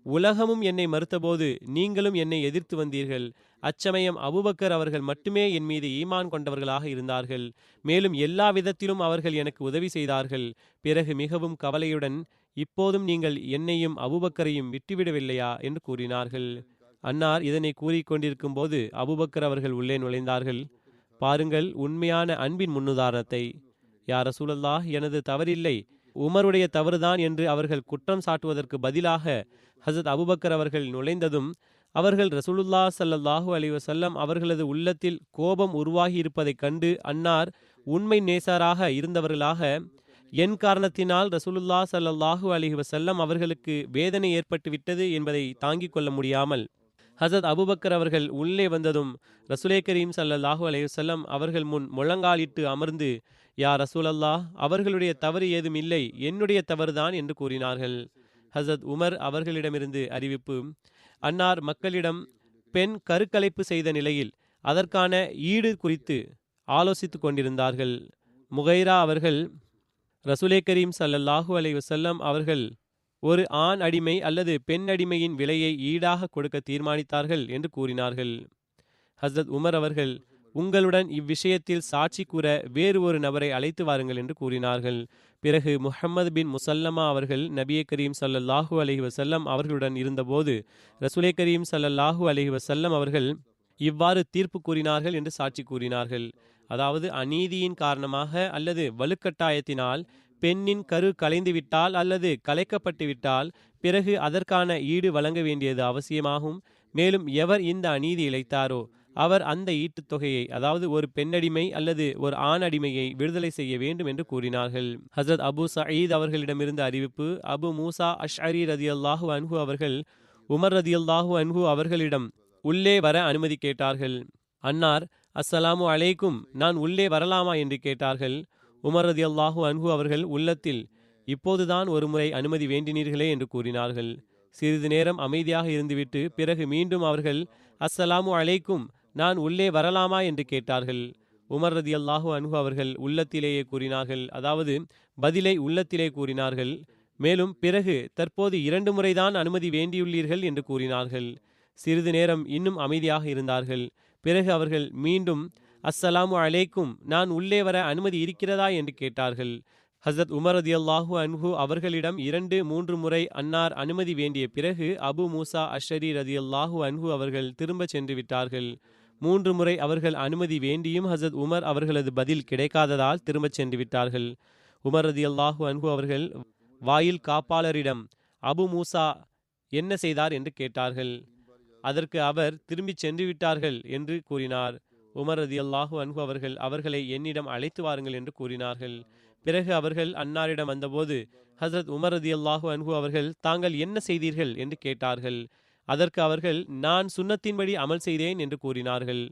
உலகமும் என்னை மறுத்தபோது நீங்களும் என்னை எதிர்த்து வந்தீர்கள். அச்சமயம் அபூபக்கர் அவர்கள் மட்டுமே என் மீது ஈமான் கொண்டவர்களாக இருந்தார்கள். மேலும் எல்லா விதத்திலும் அவர்கள் எனக்கு உதவி செய்தார்கள். பிறகு மிகவும் கவலையுடன், இப்போதும் நீங்கள் என்னையும் அபூபக்கரையும் விட்டுவிடவில்லையா என்று கூறினார்கள். அன்னார் இதனை கூறிக்கொண்டிருக்கும் போது அபூபக்கர் அவர்கள் உள்ளே நுழைந்தார்கள். பாருங்கள் உண்மையான அன்பின் முன்னுதாரணத்தை. யா ரசூலல்லாஹ், எனது தவறில்லை, உமருடைய தவறுதான் என்று அவர்கள் குற்றம் சாட்டுவதற்கு பதிலாக ஹசரத் அபூபக்கர் அவர்கள் நுழைந்ததும் அவர்கள் ரசூலுல்லாஹ் ஸல்லல்லாஹு அலைஹி வஸல்லம் அவர்களது உள்ளத்தில் கோபம் உருவாகி இருப்பதைக் கண்டு அன்னார் உண்மை நேசராக இருந்தவர்களாக, என் காரணத்தினால் ரசூலுல்லாஹ் ஸல்லல்லாஹு அலைஹி வஸல்லம் அவர்களுக்கு வேதனை ஏற்பட்டு விட்டது என்பதை தாங்கிக் கொள்ள முடியாமல் ஹசரத் அபூபக்கர் அவர்கள் உள்ளே வந்ததும் ரசூலே கரீம் ஸல்லல்லாஹு அலைஹி வஸல்லம் அவர்கள் முன் முழங்காலிட்டு அமர்ந்து, யா ரசூலல்லாஹ், அவர்களுடைய தவறு ஏதும் இல்லை, என்னுடைய தவறுதான் என்று கூறினார்கள். ஹசரத் உமர் அவர்களிடமிருந்து அறிவிப்பு. அன்னார் மக்களிடம் பெண் கருக்கலைப்பு செய்த நிலையில் அதற்கான ஈடு குறித்து ஆலோசித்து கொண்டிருந்தார்கள். முகைரா அவர்கள் ரசூலே கரீம் ஸல்லல்லாஹு அலைஹி வஸல்லம் அவர்கள் ஒரு ஆண் அடிமை அல்லது பெண் அடிமையின் விலையை ஈடாக கொடுக்க தீர்மானித்தார்கள் என்று கூறினார்கள். ஹசரத் உமர் அவர்கள், உங்களுடன் இவ்விஷயத்தில் சாட்சி கூற வேறு ஒரு நபரை அழைத்து வாருங்கள் என்று கூறினார்கள். பிறகு முஹம்மது பின் முசல்லமா அவர்கள் நபியே கரீம் ஸல்லல்லாஹு அலைஹி வஸல்லம் அவர்களுடன் இருந்தபோது ரசூலே கரீம் ஸல்லல்லாஹு அலைஹி வஸல்லம் அவர்கள் இவ்வாறு தீர்ப்பு கூறினார்கள் என்று சாட்சி கூறினார்கள். அதாவது, அநீதியின் காரணமாக அல்லது வலுக்கட்டாயத்தினால் பெண்ணின் கரு கலைந்துவிட்டால் அல்லது கலைக்கப்பட்டு விட்டால் பிறகு அதற்கான ஈடு வழங்க வேண்டியது அவசியமாகும். மேலும் எவர் இந்த அநீதி இழைத்தாரோ அவர் அந்த ஈட்டுத் தொகையை, அதாவது ஒரு பெண்ணடிமை அல்லது ஒரு ஆண் அடிமையை விடுதலை செய்ய வேண்டும் என்று கூறினார்கள். ஹசரத் அபு சயீத் அவர்களிடமிருந்து அறிவிப்பு. அபு மூசா அஷ்அரி ரதியல்லாஹு அன்ஹு அவர்கள் உமர் ரதியல்லாஹு அன்ஹு அவர்களிடம் உள்ளே வர அனுமதி கேட்டார்கள். அன்னார், அஸ்ஸலாமு அலைக்கும், நான் உள்ளே வரலாமா என்று கேட்டார்கள். உமர் ரதியல்லாஹு அன்ஹு அவர்கள் உள்ளத்தில், இப்போதுதான் ஒரு முறை அனுமதி வேண்டினீர்களே என்று கூறினார்கள். சிறிது நேரம் அமைதியாக இருந்துவிட்டு பிறகு மீண்டும் அவர்கள், அஸ்ஸலாமு அலைக்கும், நான் உள்ளே வரலாமா என்று கேட்டார்கள். உமர் ரதியல்லாஹு அன்ஹு அவர்கள் உள்ளத்திலேயே கூறினார்கள், அதாவது பதிலை உள்ளத்திலே கூறினார்கள். மேலும் பிறகு, தற்போது 2 முறைதான் அனுமதி வேண்டியுள்ளீர்கள் என்று கூறினார்கள். சிறிது நேரம் இன்னும் அமைதியாக இருந்தார்கள். பிறகு அவர்கள் மீண்டும், அஸ்ஸலாமு அலைக்கும், நான் உள்ளே வர அனுமதி இருக்கிறதா என்று கேட்டார்கள். ஹசரத் உமர் ரதியல்லாஹு அன்ஹு அவர்களிடம் 2-3 முறை அன்னார் அனுமதி வேண்டிய பிறகு அபு மூசா அஷ்அரி ரதியல்லாஹு அன்ஹு அவர்கள் திரும்ப சென்று விட்டார்கள். 3 முறை அவர்கள் அனுமதி வேண்டியும் ஹசரத் உமர் அவர்களது பதில் கிடைக்காததால் திரும்ப சென்று விட்டார்கள். உமர் ரதியல்லாஹு அன்ஹு அவர்கள் வாயில் காப்பாளரிடம் அபு மூசா என்ன செய்தார் என்று கேட்டார்கள். அதற்கு அவர் திரும்பி சென்று விட்டார்கள் என்று கூறினார். உமர் ரதியல்லாஹு அன்ஹு அவர்கள் அவர்களை என்னிடம் அழைத்து வாருங்கள் என்று கூறினார்கள். பிறகு அவர்கள் அன்னாரிடம் வந்தபோது ஹசரத் உமர் ரதியல்லாஹு அன்ஹு அவர்கள் தாங்கள் என்ன செய்தீர்கள் என்று கேட்டார்கள். அதற்கு அவர்கள் நான் சுன்னத்தின்படி அமல் செய்தேன் என்று கூறினார்கள்.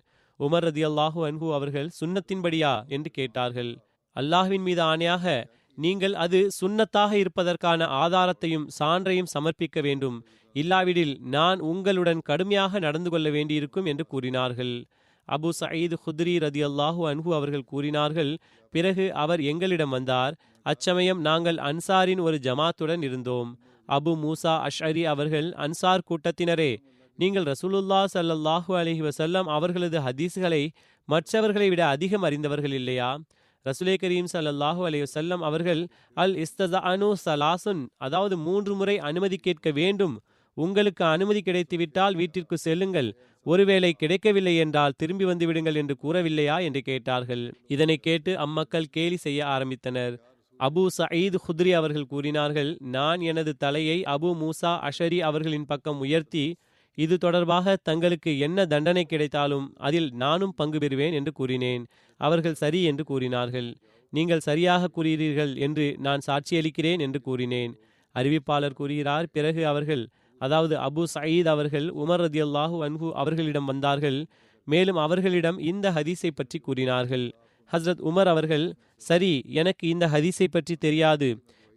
உமர் ரதியல்லாஹு அன்ஹு அவர்கள் சுன்னத்தின்படியா என்று கேட்டார்கள். அல்லாஹ்வின் மீது ஆணையாக நீங்கள் அது சுன்னத்தாக இருப்பதற்கான ஆதாரத்தையும் சான்றையும் சமர்ப்பிக்க வேண்டும், இல்லாவிடில் நான் உங்களுடன் கடுமையாக நடந்து கொள்ள வேண்டியிருக்கும் என்று கூறினார்கள். அபு சயீத் குத்ரி ரதியல்லாஹு அன்ஹு அவர்கள் கூறினார்கள், பிறகு அவர் எங்களிடம் வந்தார். அச்சமயம் நாங்கள் அன்சாரின் ஒரு ஜமாத்துடன் இருந்தோம். அபு மூசா அஷ்அரி அவர்கள், அன்சார் கூட்டத்தினரே, நீங்கள் ரசூலுல்லாஹ் ஸல்லல்லாஹு அலைஹி வஸல்லம் அவர்களது ஹதீஸ்களை மற்றவர்களை விட அதிகம் அறிந்தவர்கள் இல்லையா? ரசூலே கரீம் ஸல்லல்லாஹு அலைஹி வஸல்லம் அவர்கள் அல் இஸ்தஸஅனு ஸலாசுன், அதாவது 3 முறை அனுமதி கேட்க வேண்டும். உங்களுக்கு அனுமதி கிடைத்துவிட்டால் வீட்டிற்கு செல்லுங்கள், ஒருவேளை கிடைக்கவில்லை என்றால் திரும்பி வந்து விடுங்கள் என்று கூறவில்லையா என்று கேட்டார்கள். இதனை கேட்டு அம்மக்கள் கேலி செய்ய ஆரம்பித்தனர். அபு சயீத் குத்ரி அவர்கள் கூறினார்கள், நான் எனது தலையை அபு மூசா அஷரி அவர்களின் பக்கம் உயர்த்தி இது தொடர்பாக தங்களுக்கு என்ன தண்டனை கிடைத்தாலும் அதில் நானும் பங்கு பெறுவேன் என்று கூறினேன். அவர்கள் சரி என்று கூறினார்கள். நீங்கள் சரியாக கூறுகிறீர்கள் என்று நான் சாட்சியளிக்கிறேன் என்று கூறினேன். அறிவிப்பாளர் கூறுகிறார், பிறகு அவர்கள், அதாவது அபு சயீத் அவர்கள் உமர் ரதியல்லாஹு அன்ஹு அவர்களிடம் வந்தார்கள். மேலும் அவர்களிடம் இந்த ஹதீஸை பற்றி கூறினார்கள். ஹஸ்ரத் உமர் அவர்கள், சரி, எனக்கு இந்த ஹதீஸை பற்றி தெரியாது,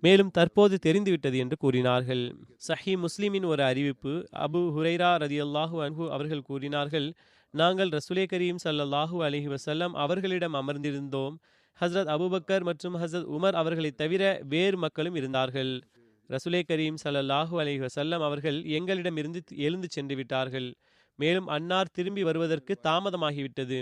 மேலும் தற்போது தெரிந்துவிட்டது என்று கூறினார்கள். சஹி முஸ்லிமின் ஒரு அறிவிப்பு, அபு ஹுரைரா ரதியல்லாஹு அன்ஹு அவர்கள் கூறினார்கள், நாங்கள் ரசூலே கரீம் ஸல்லல்லாஹு அலைஹி வஸல்லம் அவர்களிடம் அமர்ந்திருந்தோம். ஹஸ்ரத் அபுபக்கர் மற்றும் ஹஸ்ரத் உமர் அவர்களை தவிர வேறு மக்களும் இருந்தார்கள். ரசூலே கரீம் ஸல்லல்லாஹு அலைஹி வஸல்லம் அவர்கள் எங்களிடம் இருந்து எழுந்து சென்று விட்டார்கள். மேலும் அன்னார் திரும்பி வருவதற்கு தாமதமாகிவிட்டது.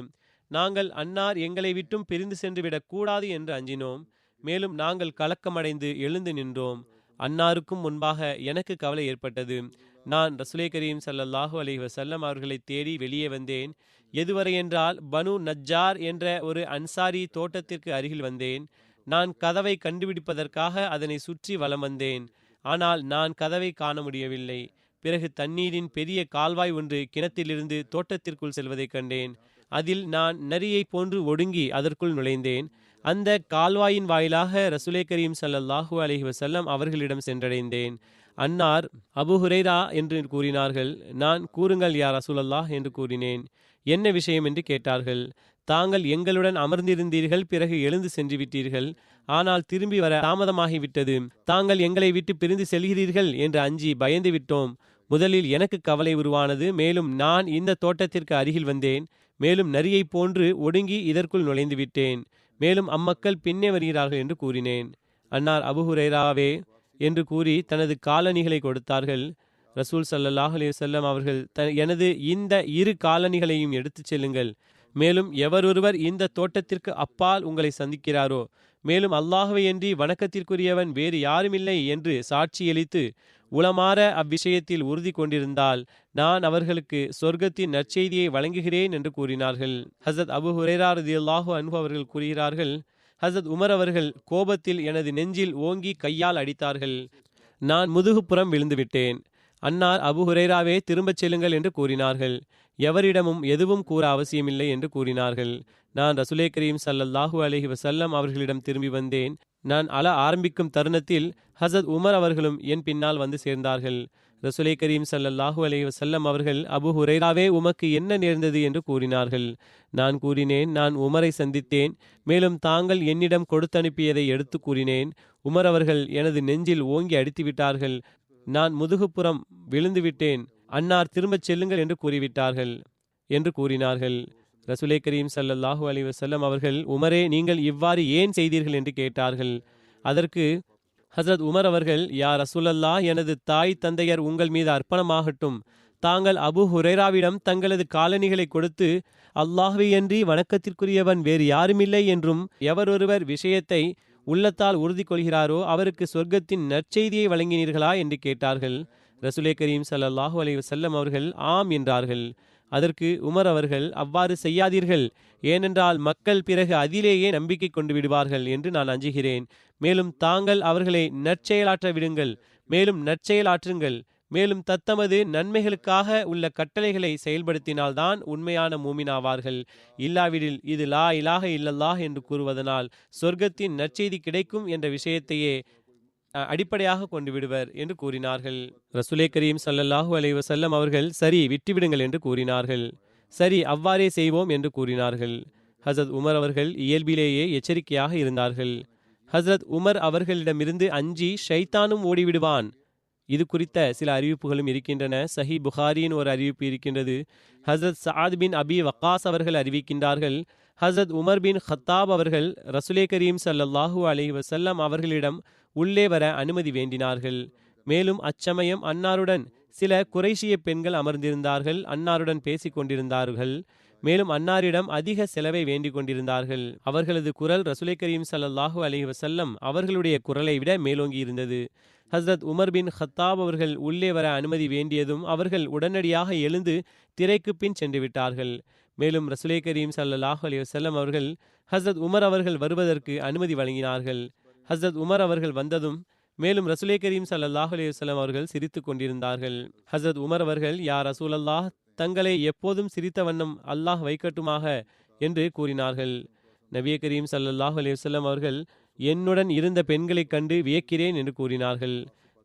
நாங்கள் அன்னார் எங்களை விட்டும் பிரிந்து சென்று விடக்கூடாது என்று அஞ்சினோம். மேலும் நாங்கள் கலக்கமடைந்து எழுந்து நின்றோம். அன்னாருக்கும் முன்பாக எனக்கு கவலை ஏற்பட்டது. நான் ரசூலே கரீம் ஸல்லல்லாஹு அலைஹி வஸல்லம் அவர்களை தேடி வெளியே வந்தேன். எதுவரை என்றால் பனு நஜ்ஜார் என்ற ஒரு அன்சாரி தோட்டத்திற்கு அருகில் வந்தேன். நான் கதவை கண்டுபிடிப்பதற்காக அதனை சுற்றி வலம் வந்தேன். ஆனால் நான் கதவை காண முடியவில்லை. பிறகு தண்ணீரின் பெரிய கால்வாய் ஒன்று கிணத்திலிருந்து தோட்டத்திற்குள் செல்வதை கண்டேன். அதில் நான் நரியை போன்று ஒடுங்கி அதற்குள் நுழைந்தேன். அந்த கால்வாயின் வாயிலாக ரசூலே கரீம் ஸல்லல்லாஹு அலைஹி வஸல்லம் அவர்களிடம் சென்றடைந்தேன். அன்னார் அபு ஹுரைரா என்று கூறினார்கள். நான், கூறுங்கள் யா ரசூலல்லாஹ் என்று கூறினேன். என்ன விஷயம் என்று கேட்டார்கள். தாங்கள் எங்களுடன் அமர்ந்திருந்தீர்கள், பிறகு எழுந்து சென்று விட்டீர்கள், ஆனால் திரும்பி வர தாமதமாகிவிட்டது. தாங்கள் எங்களை விட்டு பிரிந்து செல்கிறீர்கள் என்று அஞ்சி பயந்து விட்டோம். முதலில் எனக்கு கவலை உருவானது. மேலும் நான் இந்த தோட்டத்திற்கு அருகில் வந்தேன். மேலும் நரியை போன்று ஒடுங்கி இதற்குள் நுழைந்து விட்டேன். மேலும் அம்மக்கள் பின்னே வருகிறார்கள் என்று கூறினேன். அன்னார் அபு ஹுரைராவே என்று கூறி தனது காலணிகளை கொடுத்தார்கள். ரசூல் ஸல்லல்லாஹு அலைஹி வஸல்லம் அவர்கள், எனது இந்த 2 காலணிகளையும் எடுத்துச் செல்லுங்கள். மேலும் எவரொருவர் இந்த தோட்டத்திற்கு அப்பால் உங்களை சந்திக்கிறாரோ, மேலும் அல்லாஹ்வையன்றி வணக்கத்திற்குரியவன் வேறு யாருமில்லை என்று சாட்சியளித்து உளமாற அவ்விஷயத்தில் உறுதி கொண்டிருந்தால் நான் அவர்களுக்கு சொர்க்கத்தின் நற்செய்தியை வழங்குகிறேன் என்று கூறினார்கள். ஹசரத் அபு ஹுரைரா ரலியல்லாஹு அன்ஹு அவர்கள் கூறுகிறார்கள், ஹசரத் உமர் அவர்கள் கோபத்தில் எனது நெஞ்சில் ஓங்கி கையால் அடித்தார்கள். நான் முதுகுப்புறம் விழுந்துவிட்டேன். அன்னார் அபு ஹுரைராவே திரும்பச் செல்லுங்கள் என்று கூறினார்கள். எவரிடமும் எதுவும் கூற அவசியமில்லை என்று கூறினார்கள். நான் ரசூலே கரீம் ஸல்லல்லாஹு அலைஹி வஸல்லம் அவர்களிடம் திரும்பி வந்தேன். நான் அழ ஆரம்பிக்கும் தருணத்தில் ஹசரத் உமர் அவர்களும் என் பின்னால் வந்து சேர்ந்தார்கள். ரசூலே கரீம் ஸல்லல்லாஹு அலைஹி வஸல்லம் அவர்கள், அபு ஹுரைராவே, உமக்கு என்ன நேர்ந்தது என்று கூறினார்கள். நான் கூறினேன், நான் உமரை சந்தித்தேன். மேலும் தாங்கள் என்னிடம் கொடுத்தனுப்பியதை எடுத்து கூறினேன். உமர் அவர்கள் எனது நெஞ்சில் ஓங்கி அடித்து விட்டார்கள். நான் முதுகுப்புறம் விழுந்து விட்டேன். அன்னார் திரும்பச் செல்லுங்கள் என்று கூறிவிட்டார்கள் என்று கூறினார்கள். ரசூலே கரீம் ஸல்லல்லாஹு அலைஹி வஸல்லம் அவர்கள், உமரே, நீங்கள் இவ்வாறு ஏன் செய்தீர்கள் என்று கேட்டார்கள். அதற்கு ஹசரத் உமர் அவர்கள், யா ரசூலல்லாஹ், எனது தாய் தந்தையர் உங்கள் மீது அர்ப்பணமாகட்டும். தாங்கள் அபு ஹுரைராவிடம் தங்களது காலணிகளை கொடுத்து அல்லாஹ்வையன்றி வணக்கத்திற்குரியவன் வேறு யாருமில்லை என்றும் எவரொருவர் விஷயத்தை உள்ளத்தால் உறுதி கொள்கிறாரோ அவருக்கு சொர்க்கத்தின் நற்செய்தியை வழங்கினீர்களா என்று கேட்டார்கள். ரசூலே கரீம் ஸல்லல்லாஹு அலைஹி வஸல்லம் அவர்கள் ஆம் என்றார்கள். அதற்கு உமர் அவர்கள், அவ்வாறு செய்யாதீர்கள், ஏனென்றால் மக்கள் பிறகு அதிலேயே நம்பிக்கை கொண்டு விடுவார்கள் என்று நான் அஞ்சுகிறேன். மேலும் தாங்கள் அவர்களை நற்செயலாற்ற விடுங்கள், மேலும் நற்செயலாற்றுங்கள், மேலும் தத்தமது நன்மைகளுக்காக உள்ள கட்டளைகளை செயல்படுத்தினால்தான் உண்மையான மூமினாவார்கள். இல்லாவிடில் இது லா இலாஹ இல்லல்லாஹ் என்று கூறுவதனால் சொர்க்கத்தின் நற்செய்தி கிடைக்கும் என்ற விஷயத்தையே அடிப்படையாக கொண்டு விடுவர் என்று கூறினார்கள். ரசூலே கரீம் ஸல்லல்லாஹு அலைஹி வஸல்லம் அவர்கள் சரி விட்டுவிடுங்கள் என்று கூறினார்கள். சரி அவ்வாறே செய்வோம் என்று கூறினார்கள். ஹசரத் உமர் அவர்கள் இயல்பிலேயே எச்சரிக்கையாக இருந்தார்கள். ஹசரத் உமர் அவர்களிடமிருந்து அஞ்சி ஷைத்தானும் ஓடிவிடுவான். இது குறித்த சில அறிவிப்புகளும் இருக்கின்றன. சஹி புகாரியின் ஒரு அறிவிப்பு இருக்கின்றது. ஹசரத் சஆத் பின் அபி வக்காஸ் அவர்கள் அறிவிக்கின்றார்கள், ஹசரத் உமர் பின் ஹத்தாப் அவர்கள் ரசூலே கரீம் ஸல்லல்லாஹு அலைஹி வஸல்லம் அவர்களிடம் உள்ளே வர அனுமதி வேண்டினார்கள். மேலும் அச்சமயம் அன்னாருடன் சில குறைஷிய பெண்கள் அமர்ந்திருந்தார்கள். அன்னாருடன் பேசிக் கொண்டிருந்தார்கள். மேலும் அன்னாரிடம் அதிக செலவை வேண்டிக் கொண்டிருந்தார்கள். அவர்களது குரல் ரசூலே கரீம் ஸல்லல்லாஹு அலைஹி வஸல்லம் அவர்களுடைய குரலை விட மேலோங்கி இருந்தது. ஹஸ்ரத் உமர் பின் ஹத்தாப் அவர்கள் உள்ளே வர அனுமதி வேண்டியதும் அவர்கள் உடனடியாக எழுந்து திரைக்கு பின் சென்று விட்டார்கள். மேலும் ரசூலே கரீம் ஸல்லல்லாஹு அலைஹி வஸல்லம் அவர்கள் ஹஸ்ரத் உமர் அவர்கள் வருவதற்கு அனுமதி வழங்கினார்கள். ஹஸ்ரத் உமர் அவர்கள் வந்ததும் மேலும் ரசூலே கரீம் ஸல்லல்லாஹு அலைஹி வஸல்லம் அவர்கள் சிரித்து கொண்டிருந்தார்கள். ஹஸ்ரத் உமர் அவர்கள், யா ரசூலல்லாஹ், தங்களை எப்போதும் சிரித்த வண்ணம் அல்லாஹ் வைக்கட்டுமாக என்று கூறினார்கள். நபியே கரீம் ஸல்லல்லாஹு அலைஹி வஸல்லம் அவர்கள், என்னுடன் இருந்த பெண்களைக் கண்டு வியக்கிறேன் என்று கூறினார்கள்.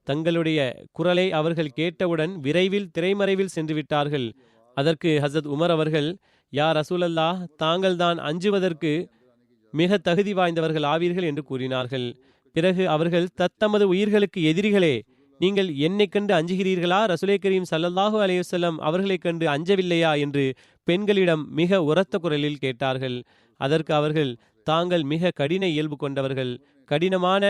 தங்களுடைய குரலை அவர்கள் கேட்டவுடன் விரைவில் திரைமறைவில் சென்று விட்டார்கள். அதற்கு ஹஸ்ரத் உமர் அவர்கள், யா ரசூலல்லாஹ், தாங்கள் தான் அஞ்சுவதற்கு மிக தகுதி வாய்ந்தவர்கள் ஆவீர்கள் என்று கூறினார்கள். பிறகு அவர்கள், தத்தமது உயிர்களுக்கு எதிரிகளே, நீங்கள் என்னை கண்டு அஞ்சுகிறீர்களா? ரசூலே கரீம் ஸல்லல்லாஹு அலைஹி வஸல்லம் அவர்களை கண்டு அஞ்சவில்லையா என்று பெண்களிடம் மிக உரத்த குரலில் கேட்டார்கள். அதற்கு அவர்கள், தாங்கள் மிக கடின இயல்பு கொண்டவர்கள், கடினமான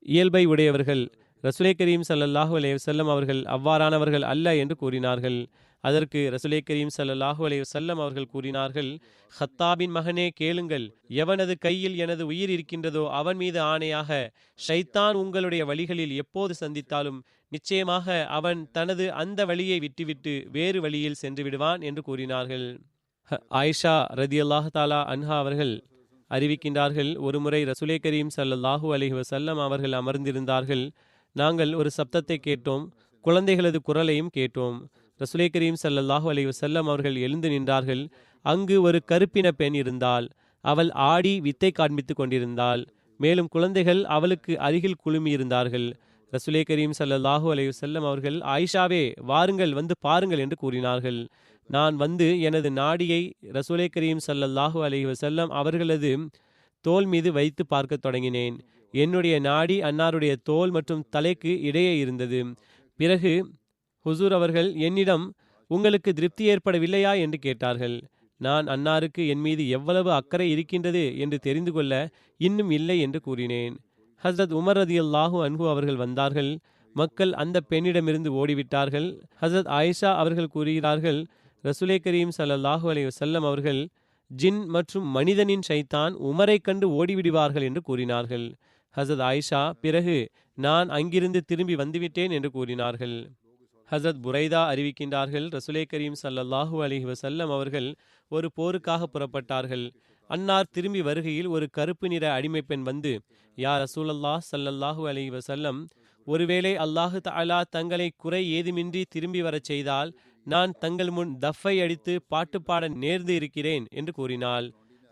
இயல்பை உடையவர்கள். ரசூலே கரீம் ஸல்லல்லாஹு அலைஹி வஸல்லம் அவர்கள் அவ்வாறானவர்கள் அல்ல என்று கூறினார்கள். அதற்கு ரசூலே கரீம் ஸல்லல்லாஹு அலைஹி வஸல்லம் அவர்கள் கூறினார்கள், ஹத்தாபின் மகனே, கேளுங்கள். எவனது கையில் எனது உயிர் இருக்கின்றதோ அவன் மீது ஆணையாக, ஷைத்தான் உங்களுடைய வழிகளில் எப்போது சந்தித்தாலும் நிச்சயமாக அவன் தனது அந்த வழியை விட்டுவிட்டு வேறு வழியில் சென்று விடுவான் என்று கூறினார்கள். ஆயிஷா ரதியல்லாஹு தஆலா அன்ஹா அவர்கள் அறிவிக்கின்றார்கள், ஒருமுறை ரசூலே கரீம் ஸல்லல்லாஹு அலைஹி வஸல்லம் அவர்கள் அமர்ந்திருந்தார்கள். நாங்கள் ஒரு சப்தத்தை கேட்டோம், குழந்தைகளது குரலையும் கேட்டோம். ரசூலே கரீம் ஸல்லல்லாஹு அலைஹி வஸல்லம் அவர்கள் எழுந்து நின்றார்கள். அங்கு ஒரு கருப்பின பெண் இருந்தாள். அவள் ஆடி வித்தை காண்பித்து கொண்டிருந்தாள். மேலும் குழந்தைகள் அவளுக்கு அருகில் குழுமி இருந்தார்கள். ரசூலே கரீம் ஸல்லல்லாஹு அலைஹி வஸல்லம் அவர்கள், ஆயிஷாவே, வாருங்கள், வந்து பாருங்கள் என்று கூறினார்கள். நான் வந்து எனது நாடியை ரசூலே கரீம் ஸல்லல்லாஹு அலைஹி வஸல்லம் அவர்களது தோல் மீது வைத்து பார்க்க தொடங்கினேன். என்னுடைய நாடி அன்னாருடைய தோல் மற்றும் தலைக்கு இடையே இருந்தது. பிறகு ஹுசூர் அவர்கள் என்னிடம், உங்களுக்கு திருப்தி ஏற்படவில்லையா என்று கேட்டார்கள். நான் அன்னாருக்கு என் மீது எவ்வளவு அக்கறை இருக்கின்றது என்று தெரிந்து கொள்ள இன்னும் இல்லை என்று கூறினேன். ஹஸ்ரத் உமர் ரதியல்லாஹு அன்ஹு அவர்கள் வந்தார்கள். மக்கள் அந்த பெண்ணிடமிருந்து ஓடிவிட்டார்கள். ஹஸ்ரத் ஆயிஷா அவர்கள் கூறுகிறார்கள், ரசூலே கரீம் ஸல்லல்லாஹு அலைஹி வஸல்லம் அவர்கள், ஜின் மற்றும் மனிதனின் ஷைத்தான் உமரை கண்டு ஓடிவிடுவார்கள் என்று கூறினார்கள். ஹஸ்ரத் ஆயிஷா, பிறகு நான் அங்கிருந்து திரும்பி வந்துவிட்டேன் என்று கூறினார்கள். ஹஸ்ரத் புரைதா அறிவிக்கின்றார்கள், ரசூலே கரீம் ஸல்லல்லாஹு அலைஹி வஸல்லம் அவர்கள் ஒரு போருக்காக புறப்பட்டார்கள். அன்னார் திரும்பி வருகையில் ஒரு கருப்பு நிற அடிமை பெண் வந்து, யா ரசூலல்லாஹ் ஸல்லல்லாஹு அலைஹி வஸல்லம், ஒருவேளை அல்லாஹு தஆலா தங்களை குறை ஏதுமின்றி திரும்பி வரச் செய்தால் நான் தங்கள் முன் தஃபை அடித்து பாட்டு பாட நேர்ந்து இருக்கிறேன் என்று கூறினாள்.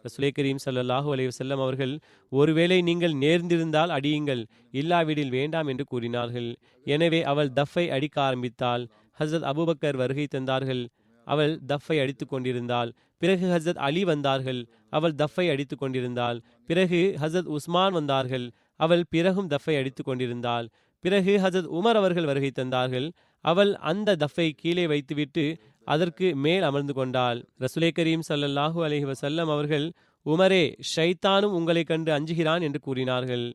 ரசூலே கரீம் ஸல்லல்லாஹு அலைஹி வஸல்லம் அவர்கள், ஒருவேளை நீங்கள் நேர்ந்திருந்தால் அடியுங்கள், இல்லாவிடில் வேண்டாம் என்று கூறினார்கள். எனவே அவள் தஃபை அடிக்க ஆரம்பித்தாள். ஹஸ்ரத் அபூபக்கர் வருகை தந்தார்கள். அவள் தஃபை அடித்து கொண்டிருந்தாள். பிறகு ஹஸ்ரத் அலி வந்தார்கள். அவள் தஃபை அடித்து கொண்டிருந்தாள். பிறகு ஹஸ்ரத் உஸ்மான் வந்தார்கள். அவள் பிறகும் தஃபை அடித்து கொண்டிருந்தாள். பிறகு ஹஸ்ரத் உமர் அவர்கள் வருகை தந்தார்கள். அவள் அந்த தஃபை கீழே வைத்துவிட்டு அதற்கு மேல் அமர்ந்து கொண்டாள். ரசூலே கரீம் ஸல்லல்லாஹு அலைஹி வஸல்லம் அவர்கள், உமரே, ஷைத்தானும் உங்களை கண்டு அஞ்சுகிறான் என்று கூறினார்கள்.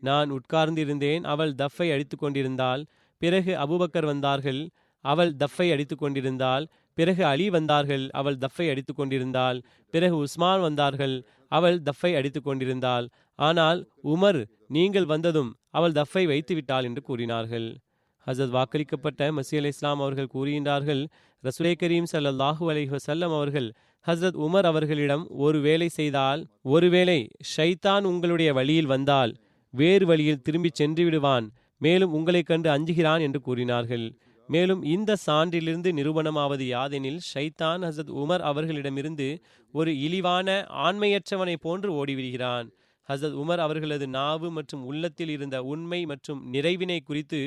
நான் உட்கார்ந்திருந்தேன். அவள் தஃபை அடித்து கொண்டிருந்தாள். பிறகு அபூபக்கர் வந்தார்கள். அவள் தஃபை அடித்து கொண்டிருந்தாள். பிறகு அலி வந்தார்கள். அவள் தஃபை அடித்து கொண்டிருந்தாள். பிறகு உஸ்மான் வந்தார்கள். அவள் தஃபை அடித்து கொண்டிருந்தாள். ஆனால் உமர், நீங்கள் வந்ததும் அவள் தஃபை வைத்து விட்டாள் என்று கூறினார்கள். ஹசரத் வாக்களிக்கப்பட்ட மஸீஹ் அலைஹிஸ்ஸலாம் அவர்கள் கூறுகின்றார்கள், ரசூலே கரீம் ஸல்லல்லாஹு அலைஹி வஸல்லம் அவர்கள் ஹஸ்ரத் உமர் அவர்களிடம், ஒரு வேலை செய்தால், ஒருவேளை ஷைத்தான் உங்களுடைய வழியில் வந்தால் வேறு வழியில் திரும்பிச் சென்று விடுவான், மேலும் உங்களைக் கண்டு அஞ்சுகிறான் என்று கூறினார்கள். மேலும் இந்த சான்றிலிருந்து நிரூபணமாவது யாதெனில், ஷைத்தான் ஹசரத் உமர் அவர்களிடமிருந்து ஒரு இழிவான ஆண்மையற்றவனை போன்று ஓடிவிடுகிறான். ஹசரத் உமர் அவர்களது நாவு மற்றும் உள்ளத்தில் இருந்த உண்மை மற்றும் நிறைவினை குறித்து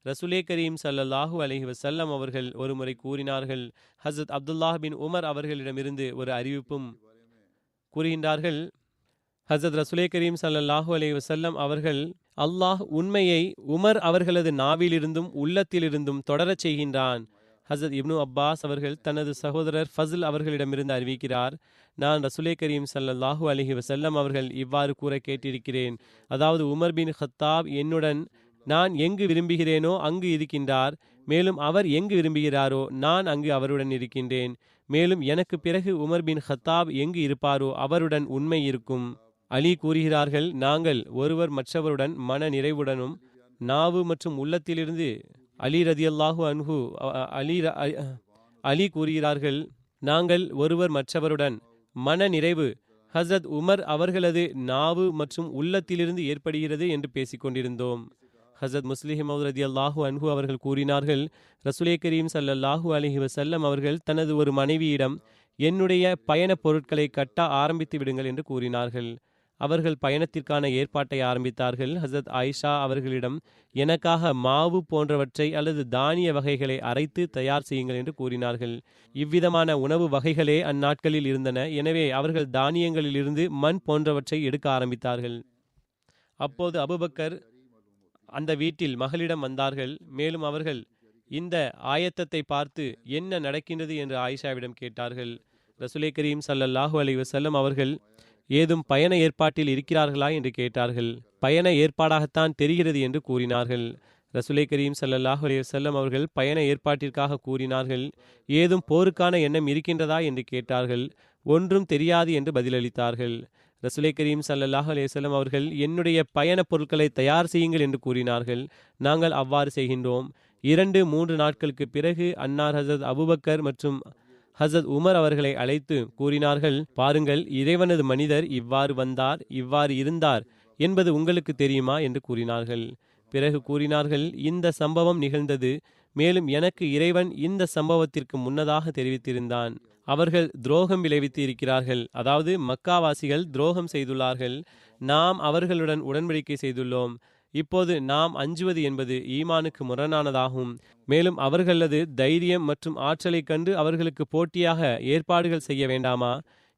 ரசூலே கரீம் ஸல்லல்லாஹு அலைஹி வஸல்லம் அவர்கள் ஒருமுறை கூறினார்கள். ஹசரத் அப்துல்லாஹ் பின் உமர் அவர்களிடமிருந்து ஒரு அறிவிப்பும் கூறுகின்றார்கள். ஹசரத் ரசூலே கரீம் ஸல்லல்லாஹு அலைஹி வஸல்லம் அவர்கள், அல்லாஹ் உண்மையை உமர் அவர்களது நாவிலிருந்தும் உள்ளத்திலிருந்தும் தொடரச் செய்கின்றான். ஹசரத் இப்னு அப்பாஸ் அவர்கள் தனது சகோதரர் ஃபஸ்ல் அவர்களிடமிருந்து அறிவிக்கிறார், நான் ரசூலே கரீம் ஸல்லல்லாஹு அலைஹி வஸல்லம் அவர்கள் இவ்வாறு கூற கேட்டிருக்கிறேன். அதாவது, உமர் பின் ஹத்தாப் என்னுடன் நான் எங்கு விரும்புகிறேனோ அங்கு இருக்கின்றார், மேலும் அவர் எங்கு விரும்புகிறாரோ நான் அங்கு அவருடன் இருக்கின்றேன். மேலும் எனக்கு பிறகு உமர் பின் ஹத்தாப் எங்கு இருப்பாரோ அவருடன் உண்மை இருக்கும். அலி கூறுகிறார்கள், நாங்கள் ஒருவர் மற்றவருடன் மன நிறைவுடனும் நாவு மற்றும் உள்ளத்திலிருந்து அலி ரதியல்லாஹு அன்ஹு அலி கூறுகிறார்கள், நாங்கள் ஒருவர் மற்றவருடன் மன நிறைவு ஹசரத் உமர் அவர்களது நாவு மற்றும் உள்ளத்திலிருந்து ஏற்படுகிறது என்று பேசிக்கொண்டிருந்தோம். ஹசரத் முஸ்லிம் ரதியல்லாஹு அன்ஹு அவர்கள் கூறினார்கள், ரசூலே கரீம் ஸல்லல்லாஹு அலைஹி வஸல்லம் அவர்கள் தனது ஒரு மனைவியிடம், என்னுடைய பயணப் பொருட்களை கட்ட ஆரம்பித்து விடுங்கள் என்று கூறினார்கள். அவர்கள் பயணத்திற்கான ஏற்பாட்டை ஆரம்பித்தார்கள். ஹசரத் ஆயிஷா அவர்களிடம், எனக்காக மாவு போன்றவற்றை அல்லது தானிய வகைகளை அரைத்து தயார் செய்யுங்கள் என்று கூறினார்கள். இவ்விதமான உணவு வகைகளே அந்நாட்களில் இருந்தன. எனவே அவர்கள் தானியங்களிலிருந்து மண் போன்றவற்றை எடுக்க ஆரம்பித்தார்கள். அப்போது அபுபக்கர் அந்த வீட்டில் மகளிடம் வந்தார்கள். மேலும் அவர்கள் இந்த ஆயத்தத்தை பார்த்து என்ன நடக்கின்றது என்று ஆயிஷாவிடம் கேட்டார்கள். ரசூலே கரீம் ஸல்லல்லாஹு அலைஹி வஸல்லம் அவர்கள், ஏதும் பயண ஏற்பாட்டில் இருக்கிறார்களா என்று கேட்டார்கள். பயண ஏற்பாடாகத்தான் தெரிகிறது என்று கூறினார்கள். ரசூலே கரீம் ஸல்லல்லாஹு அலைஹி வஸல்லம் அவர்கள் பயண ஏற்பாட்டிற்காக கூறினார்கள். ஏதும் போருக்கான எண்ணம் இருக்கின்றதா என்று கேட்டார்கள். ஒன்றும் தெரியாது என்று பதிலளித்தார்கள். ரசூலே கரீம் ஸல்லல்லாஹு அலைஹி வஸல்லம் அவர்கள், என்னுடைய பயணப் பொருட்களை தயார் செய்யுங்கள் என்று கூறினார்கள். நாங்கள் அவ்வாறு செய்கின்றோம். 2-3 நாட்களுக்கு பிறகு அன்னார் ஹசரத் அபுபக்கர் மற்றும் ஹசரத் உமர் அவர்களை அழைத்து கூறினார்கள், பாருங்கள், இறைவனது மனிதர் இவ்வாறு வந்தார், இவ்வாறு இருந்தார் என்பது உங்களுக்கு தெரியுமா என்று கூறினார்கள். பிறகு கூறினார்கள், இந்த சம்பவம் நிகழ்ந்தது. மேலும் எனக்கு இறைவன் இந்த சம்பவத்திற்கு முன்னதாக தெரிவித்திருந்தான். அவர்கள் துரோகம் விளைவித்து இருக்கிறார்கள், அதாவது மக்காவாசிகள் துரோகம் செய்துள்ளார்கள். நாம் அவர்களுடன் உடன்படிக்கை செய்துள்ளோம். இப்போது நாம் அஞ்சுவது என்பது ஈமானுக்கு முரணானதாகும். மேலும் அவர்களது தைரியம் மற்றும் ஆற்றலை கண்டு அவர்களுக்கு போட்டியாக ஏற்பாடுகள் செய்ய வேண்டாமா?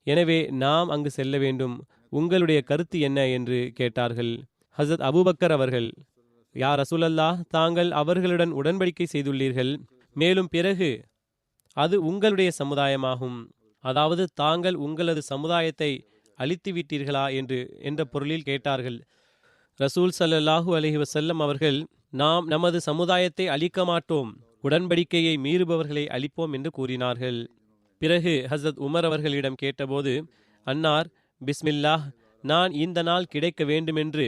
எனவே நாம் அங்கு செல்ல வேண்டும். உங்களுடைய கருத்து என்ன என்று கேட்டார்கள். ஹசரத் அபூபக்கர் அவர்கள், யா ரசூலல்லாஹ், தாங்கள் அவர்களுடன் உடன்படிக்கை செய்துள்ளீர்கள். மேலும் பிறகு அது உங்களுடைய சமுதாயமாகும். அதாவது தாங்கள் உங்களது சமுதாயத்தை அழித்து விட்டீர்களா என்ற பொருளில் கேட்டார்கள். ரசூல் ஸல்லல்லாஹு அலைஹி வஸல்லம் அவர்கள், நாம் நமது சமுதாயத்தை அழிக்க மாட்டோம், உடன்படிக்கையை மீறுபவர்களை அழிப்போம் என்று கூறினார்கள். பிறகு ஹசரத் உமர் அவர்களிடம் கேட்டபோது அன்னார், பிஸ்மில்லாஹ், நான் இந்த நாள் கிடைக்க வேண்டுமென்று,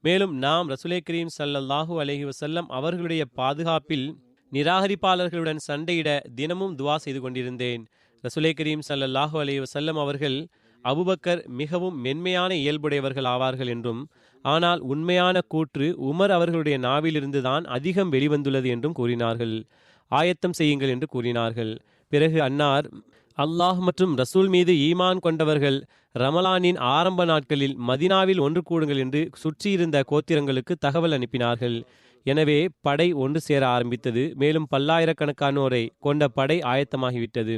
மேலும் நாம் ரசூலே கரீம் ஸல்லல்லாஹு அலைஹி வஸல்லம் அவர்களுடைய பாதுகாப்பில் நிராகரிப்பாளர்களுடன் சண்டையிட தினமும் துவா செய்து கொண்டிருந்தேன். ரசூலே கரீம் ஸல்லல்லாஹு அலைஹி வஸல்லம் அவர்கள், அபுபக்கர் மிகவும் மென்மையான இயல்புடையவர்கள் ஆவார்கள் என்றும், ஆனால் உண்மையான கூற்று உமர் அவர்களுடைய நாவிலிருந்து தான் அதிகம் வெளிவந்துள்ளது என்றும் கூறினார்கள். ஆயத்தம் செய்யுங்கள் என்று கூறினார்கள். பிறகு அன்னார், அல்லாஹ் மற்றும் ரசூல் மீது ஈமான் கொண்டவர்கள் ரமலானின் ஆரம்ப நாட்களில் மதினாவில் ஒன்று கூடுங்கள் என்று சுற்றியிருந்த கோத்திரங்களுக்கு தகவல் அனுப்பினார்கள். எனவே படை ஒன்று சேர ஆரம்பித்தது. மேலும் பல்லாயிரக்கணக்கானோரை கொண்ட படை ஆயத்தமாகிவிட்டது.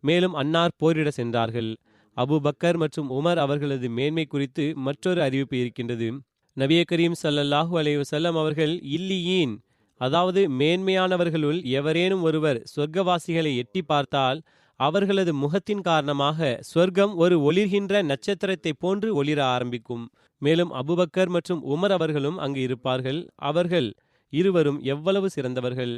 மேலும் அன்னார் போரிட சென்றார்கள். அபுபக்கர் மற்றும் உமர் அவர்களது மேன்மை குறித்து மற்றொரு அறிவிப்பு இருக்கின்றது. நபியே கரீம் ஸல்லல்லாஹு அலைஹி வஸல்லம் அவர்கள், இல்லியீன், அதாவது மேன்மையானவர்களுள் எவரேனும் ஒருவர் சொர்க்கவாசிகளை எட்டி பார்த்தால் அவர்களது முகத்தின் காரணமாக சொர்க்கம் ஒரு ஒளிர்கின்ற நட்சத்திரத்தை போன்று ஒளிர ஆரம்பிக்கும். மேலும் அபுபக்கர் மற்றும் உமர் அவர்களும் அங்கு இருப்பார்கள். அவர்கள் இருவரும் எவ்வளவு சிறந்தவர்கள்!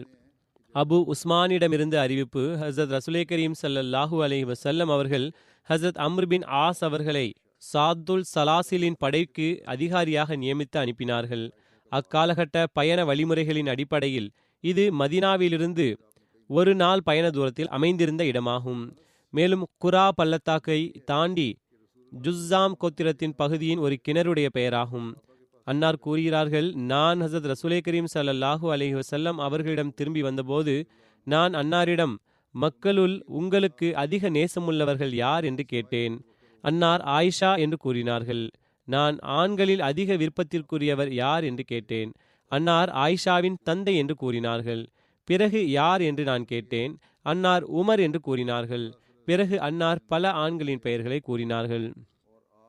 அபு உஸ்மானிடமிருந்து அறிவிப்பு. ஹசரத் ரசூலே கரீம் ஸல்லல்லாஹு அலைஹி வஸல்லம் அவர்கள் ஹசரத் அம்ர் பின் ஆஸ் அவர்களை சாத்துல் சலாசிலின் படைக்கு அதிகாரியாக நியமித்து அனுப்பினார்கள். அக்காலகட்ட பயண வழிமுறைகளின் அடிப்படையில் இது மதினாவிலிருந்து ஒரு நாள் பயண தூரத்தில் அமைந்திருந்த இடமாகும். மேலும் குரா பள்ளத்தாக்கை தாண்டி ஜுஸ்ஸாம் கோத்திரத்தின் பகுதியின் ஒரு கிணறுடைய பெயராகும். அன்னார் கூறுகிறார்கள், நான் ஹசரத் ரசூலே கரீம் ஸல்லல்லாஹு அலைஹி வஸல்லம் அவர்களிடம் திரும்பி வந்தபோது நான் அன்னாரிடம், மக்களுள் உங்களுக்கு அதிக நேசமுள்ளவர்கள் யார் என்று கேட்டேன். அன்னார் ஆயிஷா என்று கூறினார்கள். நான் ஆண்களில் அதிக விருப்பத்திற்குரியவர் யார் என்று கேட்டேன். அன்னார் ஆயிஷாவின் தந்தை என்று கூறினார்கள். பிறகு யார் என்று நான் கேட்டேன். அன்னார் உமர் என்று கூறினார்கள். பிறகு அன்னார் பல ஆண்களின் பெயர்களை கூறினார்கள்.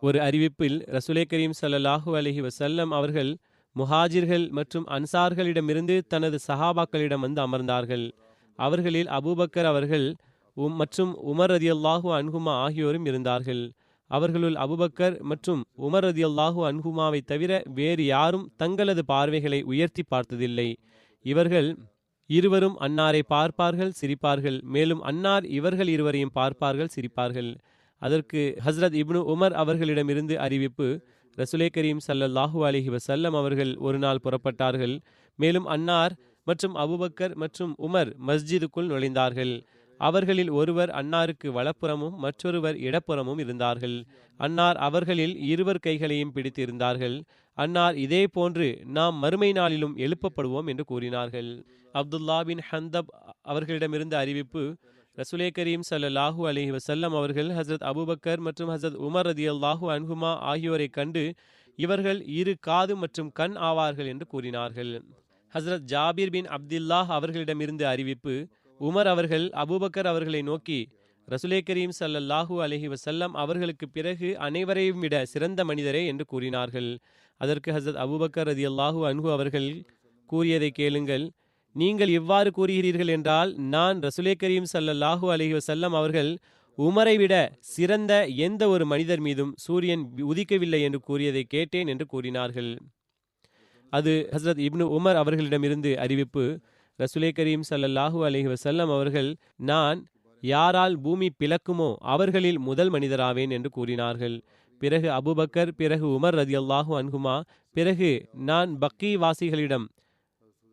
ஒரு அறிவிப்பில் ரசூலே கரீம் ஸல்லல்லாஹு அலைஹி வஸல்லம் அவர்கள் முஹாஜிர்கள் மற்றும் அன்சார்களிடமிருந்து தனது சஹாபாக்களிடம் வந்து அமர்ந்தார்கள். அவர்களில் அபூபக்கர் அவர்கள் மற்றும் உமர் ரதியல்லாஹு அன்ஹுமா ஆகியோரும் இருந்தார்கள். அவர்களுள் அபூபக்கர் மற்றும் உமர் ரதியல்லாஹு அன்ஹுமாவை தவிர வேறு யாரும் தங்களது பார்வைகளை உயர்த்தி பார்த்ததில்லை. இவர்கள் இருவரும் அன்னாரை பார்ப்பார்கள், சிரிப்பார்கள். மேலும் அன்னார் இவர்கள் இருவரையும் பார்ப்பார்கள், சிரிப்பார்கள். அதற்கு ஹஸ்ரத் இப்னு உமர் அவர்களிடமிருந்து அறிவிப்பு, ரசூலே கரீம் ஸல்லல்லாஹு அலைஹி வஸல்லம் அவர்கள் ஒரு நாள் புறப்பட்டார்கள். மேலும் அன்னார் மற்றும் அபூபக்கர் மற்றும் உமர் மஸ்ஜிதுக்குள் நுழைந்தார்கள். அவர்களில் ஒருவர் அன்னாருக்கு வலப்புறமும் மற்றொருவர் இடப்புறமும் இருந்தார்கள். அன்னார் அவர்களில் இருவர் கைகளையும் பிடித்து இருந்தார்கள். அன்னார் இதே போன்று நாம் மறுமை நாளிலும் எழுப்பப்படுவோம் என்று கூறினார்கள். அப்துல்லா பின் ஹந்தப் அவர்களிடமிருந்து அறிவிப்பு, ரசூலே கரீம் ஸல்லல்லாஹு அலைஹி வஸல்லம் அவர்கள் ஹசரத் அபூபக்கர் மற்றும் ஹசரத் உமர் ரதியல்லாஹு அன்ஹுமா ஆகியோரை கண்டு, இவர்கள் இரு காது மற்றும் கண் ஆவார்கள் என்று கூறினார்கள். ஹசரத் ஜாபீர் பின் அப்துல்லாஹ் அவர்களிடமிருந்து அறிவிப்பு, உமர் அவர்கள் அபூபக்கர் அவர்களை நோக்கி, ரசூலே கரீம் ஸல்லல்லாஹு அலைஹி வஸல்லம் அவர்களுக்கு பிறகு அனைவரையும் விட சிறந்த மனிதரே என்று கூறினார்கள். அதற்கு ஹசரத் அபூபக்கர் ரதியல்லாஹு அன்ஹு அவர்கள் கூறியதை கேளுங்கள். நீங்கள் இவ்வாறு கூறுகிறீர்கள் என்றால், நான் ரசூலே கரீம் ஸல்லல்லாஹு அலைஹி வஸல்லம் அவர்கள் உமரை விட சிறந்த எந்த ஒரு மனிதர் மீதும் சூரியன் உதிக்கவில்லை என்று கூறியதை கேட்டேன் என்று கூறினார்கள். அது ஹசரத் இப்னு உமர் அவர்களிடமிருந்து அறிவிப்பு, ரசூலே கரீம் ஸல்லல்லாஹு அலைஹி வஸல்லம் அவர்கள், நான் யாரால் பூமி பிளக்குமோ அவர்களில் முதல் மனிதராவேன் என்று கூறினார்கள். பிறகு அபூபக்கர், பிறகு உமர் ரதியல்லாஹு அன்ஹுமா, பிறகு நான் பக்கி வாசிகளிடம்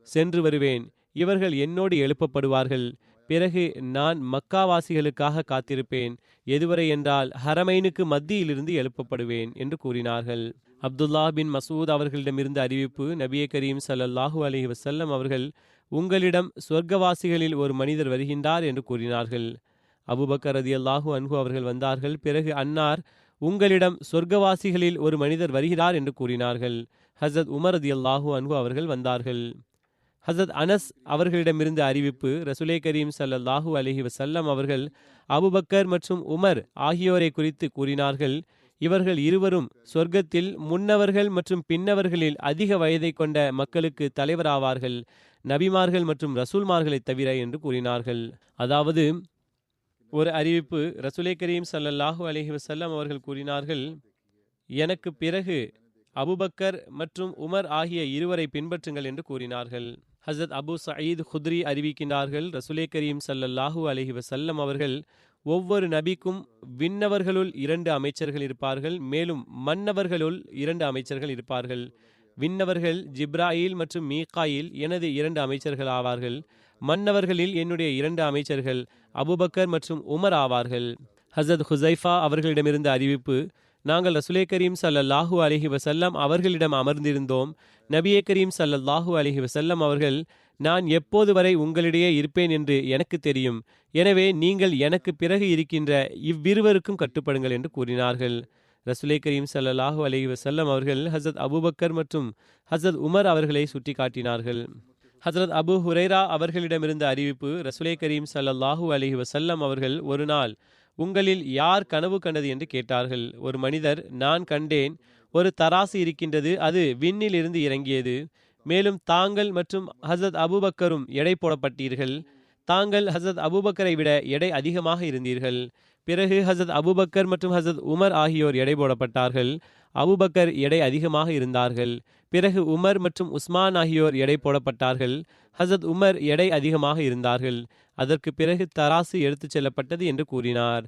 சென்று வருவேன், இவர்கள் என்னோடு எழுப்பப்படுவார்கள். பிறகு நான் மக்காவாசிகளுக்காக காத்திருப்பேன், எதுவரை என்றால் ஹரமைனுக்கு மத்தியிலிருந்து எழுப்பப்படுவேன் என்று கூறினார்கள். அப்துல்லா பின் மசூத் அவர்களிடமிருந்து அறிவிப்பு, நபியே கரீம் ஸல்லல்லாஹு அலைஹி வஸல்லம் அவர்கள், உங்களிடம் சொர்க்கவாசிகளில் ஒரு மனிதர் வருகின்றார் என்று கூறினார்கள். அபூபக்கர் ரதியல்லாஹு அன்ஹு அவர்கள் வந்தார்கள். பிறகு அன்னார், உங்களிடம் சொர்க்கவாசிகளில் ஒரு மனிதர் வருகிறார் என்று கூறினார்கள். ஹசரத் உமர் ரதியல்லாஹு அன்ஹு அவர்கள் வந்தார்கள். ஹசரத் அனஸ் அவர்களிடமிருந்து அறிவிப்பு, ரசூலே கரீம் ஸல்லல்லாஹு அலைஹி வஸல்லம் அவர்கள் அபூபக்கர் மற்றும் உமர் ஆகியோரை குறித்து கூறினார்கள், இவர்கள் இருவரும் சொர்க்கத்தில் முன்னவர்கள் மற்றும் பின்னவர்களில் அதிக வயதை கொண்ட மக்களுக்கு தலைவராவார்கள், நபிமார்கள் மற்றும் ரசூல்மார்களை தவிர என்று கூறினார்கள். அதாவது ஒரு அறிவிப்பு, ரசூலே கரீம் ஸல்லல்லாஹு அலைஹி வஸல்லம் அவர்கள் கூறினார்கள், எனக்கு பிறகு அபூபக்கர் மற்றும் உமர் ஆகிய இருவரை பின்பற்றுங்கள் என்று கூறினார்கள். ஹசரத் அபு சயீத் குத்ரி அறிவிக்கின்றார்கள், ரசூலே கரீம் ஸல்லல்லாஹு அலைஹி வஸல்லம் அவர்கள், ஒவ்வொரு நபிக்கும் விண்ணவர்களுள் 2 அமைச்சர்கள் இருப்பார்கள், மேலும் மன்னவர்களுள் 2 அமைச்சர்கள் இருப்பார்கள். விண்ணவர்கள் ஜிப்ராயில் மற்றும் மீகாயில் எனது 2 அமைச்சர்கள் ஆவார்கள். மன்னவர்களில் என்னுடைய 2 அமைச்சர்கள் அபூபக்கர் மற்றும் உமர் ஆவார்கள். ஹசரத் ஹுசைஃபா அவர்களிடமிருந்து அறிவிப்பு, நாங்கள் ரசூலே கரீம் ஸல்லல்லாஹு அலைஹி வஸல்லம் அவர்களிடம் அமர்ந்திருந்தோம். நபியே கரீம் ஸல்லல்லாஹு அலைஹி வஸல்லம் அவர்கள், நான் எப்போது வரை உங்களிடையே இருப்பேன் என்று எனக்கு தெரியும், எனவே நீங்கள் எனக்கு பிறகு இருக்கின்ற இவ்விருவருக்கும் கட்டுப்படுங்கள் என்று கூறினார்கள். ரசூலே கரீம் ஸல்லல்லாஹு அலைஹி வஸல்லம் அவர்கள் ஹசரத் அபூபக்கர் மற்றும் ஹசரத் உமர் அவர்களை சுட்டி காட்டினார்கள். ஹசரத் அபு ஹுரைரா அவர்களிடமிருந்து அறிவிப்பு, ரசூலே கரீம் ஸல்லல்லாஹு அலைஹி வஸல்லம் அவர்கள், ஒரு நாள் உங்களில் யார் கனவு கண்டது என்று கேட்டார்கள். ஒரு மனிதர், நான் கண்டேன், ஒரு தராசு இருக்கின்றது, அது விண்ணில் இருந்து இறங்கியது. மேலும் தாங்கள் மற்றும் ஹசரத் அபூபக்கரும் எடை போடப்பட்டீர்கள். தாங்கள் ஹசரத் அபூபக்கரை விட எடை அதிகமாக இருந்தீர்கள். பிறகு ஹசரத் அபூபக்கர் மற்றும் ஹசரத் உமர் ஆகியோர் எடை போடப்பட்டார்கள். அபூபக்கர் எடை அதிகமாக இருந்தார்கள். பிறகு உமர் மற்றும் உஸ்மான் ஆகியோர் எடை போடப்பட்டார்கள். ஹசரத் உமர் எடை அதிகமாக இருந்தார்கள். அதற்கு பிறகு தராசு எடுத்துச் செல்லப்பட்டது என்று கூறினார்.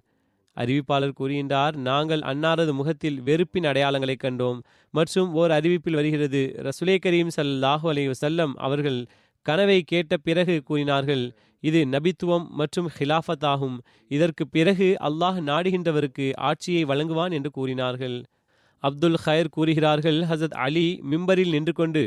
அறிவிப்பாளர் கூறுகின்றார், நாங்கள் அன்னாரது முகத்தில் வெறுப்பின் அடையாளங்களை கண்டோம். மற்றும் ஓர் அறிவிப்பில் வருகிறது, ரசூலே கரீம் ஸல்லல்லாஹு அலைஹி வஸல்லம் அவர்கள் கனவை கேட்ட பிறகு கூறினார்கள், இது நபித்துவம் மற்றும் ஹிலாஃபத் ஆகும். இதற்கு பிறகு அல்லாஹ் நாடுகின்றவருக்கு ஆட்சியை வழங்குவான் என்று கூறினார்கள். அப்துல் ஹைர் கூறுகிறார்கள், ஹசரத் அலி மிம்பரில் நின்று கொண்டு,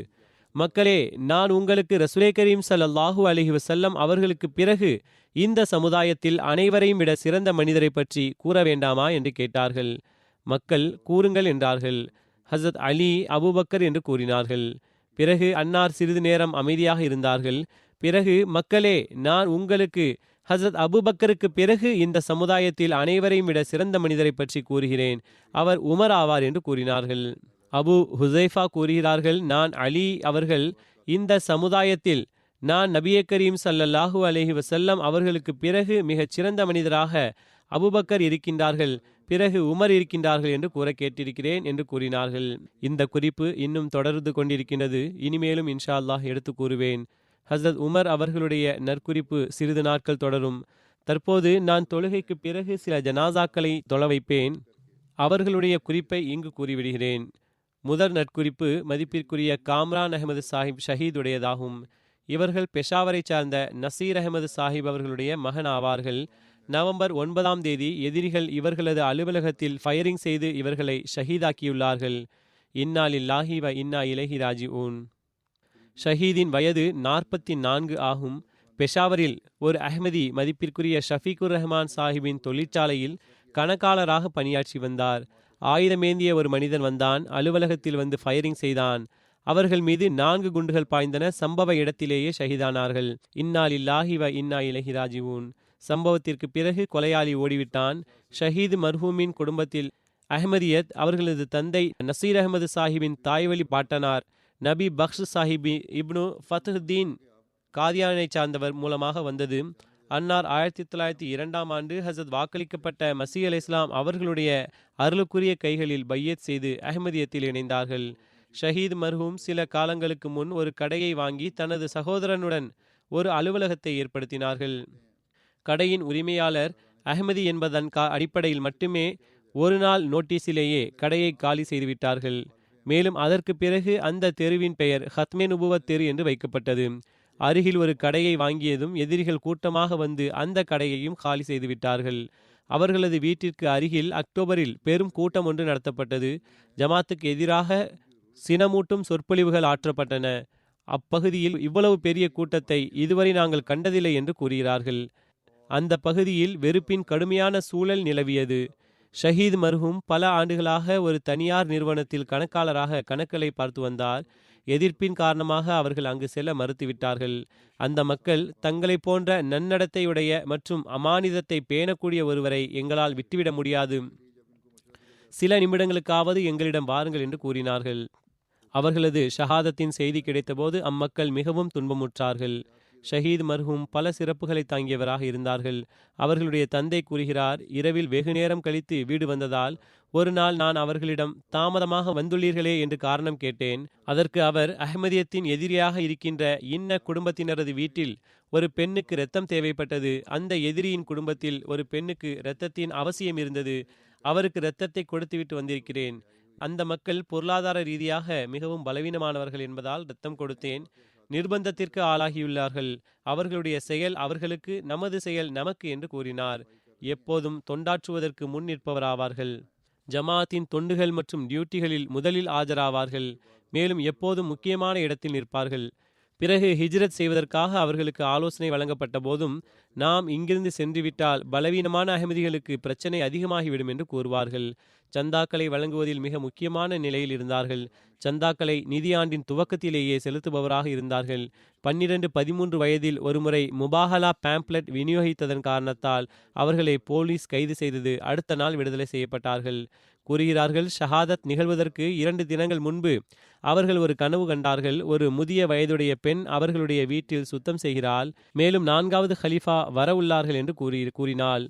மக்களே, நான் உங்களுக்கு ரசூலே கரீம் ஸல்லல்லாஹு அலைஹி வஸல்லம் அவர்களுக்கு பிறகு இந்த சமுதாயத்தில் அனைவரையும் விட சிறந்த மனிதரை பற்றி கூற வேண்டாமா என்று கேட்டார்கள். மக்கள் கூறுங்கள் என்றார்கள். ஹசரத் அலி அபூபக்கர் என்று கூறினார்கள். பிறகு அன்னார் சிறிது நேரம் அமைதியாக இருந்தார்கள். பிறகு, மக்களே, நான் உங்களுக்கு ஹசரத் அபூபக்கருக்கு பிறகு இந்த சமுதாயத்தில் அனைவரையும் விட சிறந்த மனிதரை பற்றி கூறுகிறேன். அவர் உமர் ஆவார் என்று கூறினார்கள். அபு ஹுசைஃபா கூறுகிறார்கள், நான் அலி அவர்கள் இந்த சமுதாயத்தில் நான் நபியே கரீம் ஸல்லல்லாஹு அலைஹி வஸல்லம் அவர்களுக்கு பிறகு மிகச் சிறந்த மனிதராக அபூபக்கர் இருக்கின்றார்கள், பிறகு உமர் இருக்கின்றார்கள் என்று கூற கேட்டிருக்கிறேன் என்று கூறினார்கள். இந்த குறிப்பு இன்னும் தொடர்ந்து கொண்டிருக்கின்றது. இனிமேலும் இன்ஷா அல்லாஹ் எடுத்து கூறுவேன். ஹசரத் உமர் அவர்களுடைய நற்குறிப்பு சிறிது நாட்கள் தொடரும். தற்போது நான் தொழுகைக்கு பிறகு சில ஜனாசாக்களை தொழ வைப்பேன். அவர்களுடைய குறிப்பை இங்கு கூறிவிடுகிறேன். முதல் நற்குறிப்பு மதிப்பிற்குரிய காம்ரான் அஹமது சாஹிப் ஷஹீதுடையதாகும். இவர்கள் பெஷாவரை சார்ந்த நசீர் அஹமது சாஹிப் அவர்களுடைய மகன் ஆவார்கள். நவம்பர் 9ஆம் தேதி எதிரிகள் இவர்களது அலுவலகத்தில் ஃபயரிங் செய்து இவர்களை ஷஹீதாக்கியுள்ளார்கள். இன்னா லில்லாஹி வ இன்னா இலைஹி ராஜிஊன். ஷஹீதின் வயது 44 ஆகும். பெஷாவரில் ஒரு அஹ்மதி மதிப்பிற்குரிய ஷஃபீக்குர் ரஹ்மான் சாஹிபின் தொழிற்சாலையில் கணக்காளராக பணியாற்றி வந்தார். ஆயுதமேந்திய ஒரு மனிதன் வந்தான். அலுவலகத்தில் வந்து ஃபயரிங் செய்தான். அவர்கள் மீது 4 குண்டுகள் பாய்ந்தன. சம்பவ இடத்திலேயே ஷஹீதானார்கள். இன்னா லில்லாஹி வ இன்னா இலைஹி ராஜிஊன். சம்பவத்திற்கு பிறகு கொலையாளி ஓடிவிட்டான். ஷஹீது மர்ஹூமின் குடும்பத்தில் அஹ்மதியத் அவர்களது தந்தை நசீர் அஹமது சாஹிபின் தாய்வழி பாட்டனார் நபி பக்ஷ் சாஹிபி இப்னு ஃபத்ஹுத்தீன் காதியானை சார்ந்தவர் மூலமாக வந்தது. அன்னார் 1902ஆம் ஆண்டு ஹசரத் வாக்களிக்கப்பட்ட மசீ அலை இஸ்லாம் அவர்களுடைய அருளுக்குரிய கைகளில் பையத் செய்து அஹ்மதியத்தில் இணைந்தார்கள். ஷஹீத் மர்ஹூம் சில காலங்களுக்கு முன் ஒரு கடையை வாங்கி தனது சகோதரனுடன் ஒரு அலுவலகத்தை ஏற்படுத்தினார்கள். கடையின் உரிமையாளர் அஹ்மதி என்பதன் அடிப்படையில் மட்டுமே ஒரு நாள் நோட்டீஸிலேயே கடையை காலி செய்துவிட்டார்கள். மேலும் அதற்கு பிறகு அந்த தெருவின் பெயர் ஹத்மே நுபுவத் தெரு என்று வைக்கப்பட்டது. அருகில் ஒரு கடையை வாங்கியதும் எதிரிகள் கூட்டமாக வந்து அந்த கடையையும் காலி செய்துவிட்டார்கள். அவர்களது வீட்டிற்கு அருகில் அக்டோபரில் பெரும் கூட்டம் ஒன்று நடத்தப்பட்டது. ஜமாத்துக்கு எதிராக சினமூட்டும் சொற்பொழிவுகள் ஆற்றப்பட்டன. அப்பகுதியில் இவ்வளவு பெரிய கூட்டத்தை இதுவரை நாங்கள் கண்டதில்லை என்று கூறுகிறார்கள். அந்த பகுதியில் வெறுப்பின் கடுமையான சூழல் நிலவியது. ஷஹீத் மர்ஹூம் பல ஆண்டுகளாக ஒரு தனியார் நிறுவனத்தில் கணக்காளராக கணக்குகளை பார்த்து வந்தார். எதிர்ப்பின் காரணமாக அவர்கள் அங்கு செல்ல மறுத்துவிட்டார்கள். அந்த மக்கள் தங்களை போன்ற நன்னடத்தையுடைய மற்றும் அமானிதத்தை பேணக்கூடிய ஒருவரை எங்களால் விட்டுவிட முடியாது, சில நிமிடங்களுக்காவது எங்களிடம் வாருங்கள் என்று கூறினார்கள். அவர்களது ஷஹாதத்தின் செய்தி கிடைத்தபோது அம்மக்கள் மிகவும் துன்பமுற்றார்கள். ஷஹீத் மர்ஹூம் பல சிறப்புகளை தாங்கியவராக இருந்தார்கள். அவர்களுடைய தந்தை கூறுகிறார், இரவில் வெகு நேரம் கழித்து வீடு வந்ததால் ஒரு நாள் நான் அவர்களிடம் தாமதமாக வந்துள்ளீர்களே என்று காரணம் கேட்டேன். அதற்கு அவர், அஹ்மதியத்தின் எதிரியாக இருக்கின்ற இன்ன குடும்பத்தினரது வீட்டில் ஒரு பெண்ணுக்கு இரத்தம் தேவைப்பட்டது. அந்த எதிரியின் குடும்பத்தில் ஒரு பெண்ணுக்கு இரத்தத்தின் அவசியம் இருந்தது. அவருக்கு இரத்தத்தை கொடுத்துவிட்டு வந்திருக்கிறேன். அந்த மக்கள் பொருளாதார ரீதியாக மிகவும் பலவீனமானவர்கள் என்பதால் இரத்தம் கொடுத்தேன். நிர்பந்தத்திற்கு ஆளாகியுள்ளார்கள். அவர்களுடைய செயல் அவர்களுக்கு, நமது செயல் நமக்கு என்று கூறினார். எப்போதும் தொண்டாற்றுவதற்கு முன் நிற்பவராவார்கள். ஜமாத்தின் தொண்டுகள் மற்றும் டியூட்டிகளில் முதலில் ஆஜராவார்கள். மேலும் எப்போதும் முக்கியமான இடத்தில் நிற்பார்கள். பிறகு ஹிஜ்ரத் செய்வதற்காக அவர்களுக்கு ஆலோசனை வழங்கப்பட்ட போதும், நாம் இங்கிருந்து சென்றுவிட்டால் பலவீனமான அஹ்மதிகளுக்கு பிரச்சனை அதிகமாகிவிடும் என்று கூறுவார்கள். சந்தாக்களை வழங்குவதில் மிக முக்கியமான நிலையில் இருந்தார்கள். சந்தாக்களை நிதியாண்டின் துவக்கத்திலேயே செலுத்துபவராக இருந்தார்கள். 12-13 வயதில் ஒருமுறை முபாஹலா பேம்ப்லெட் விநியோகித்ததன் காரணத்தால் அவர்களை போலீஸ் கைது செய்தது. அடுத்த நாள் விடுதலை செய்யப்பட்டார்கள். கூறுகிறார்கள், ஷஹாதத் நிகழ்வதற்கு 2 தினங்கள் முன்பு அவர்கள் ஒரு கனவு கண்டார்கள். ஒரு முதிய வயதுடைய பெண் அவர்களுடைய வீட்டில் சுத்தம் செய்கிறாள். மேலும் 4வது ஹலீஃபா வர உள்ளார்கள் என்று கூறினாள்.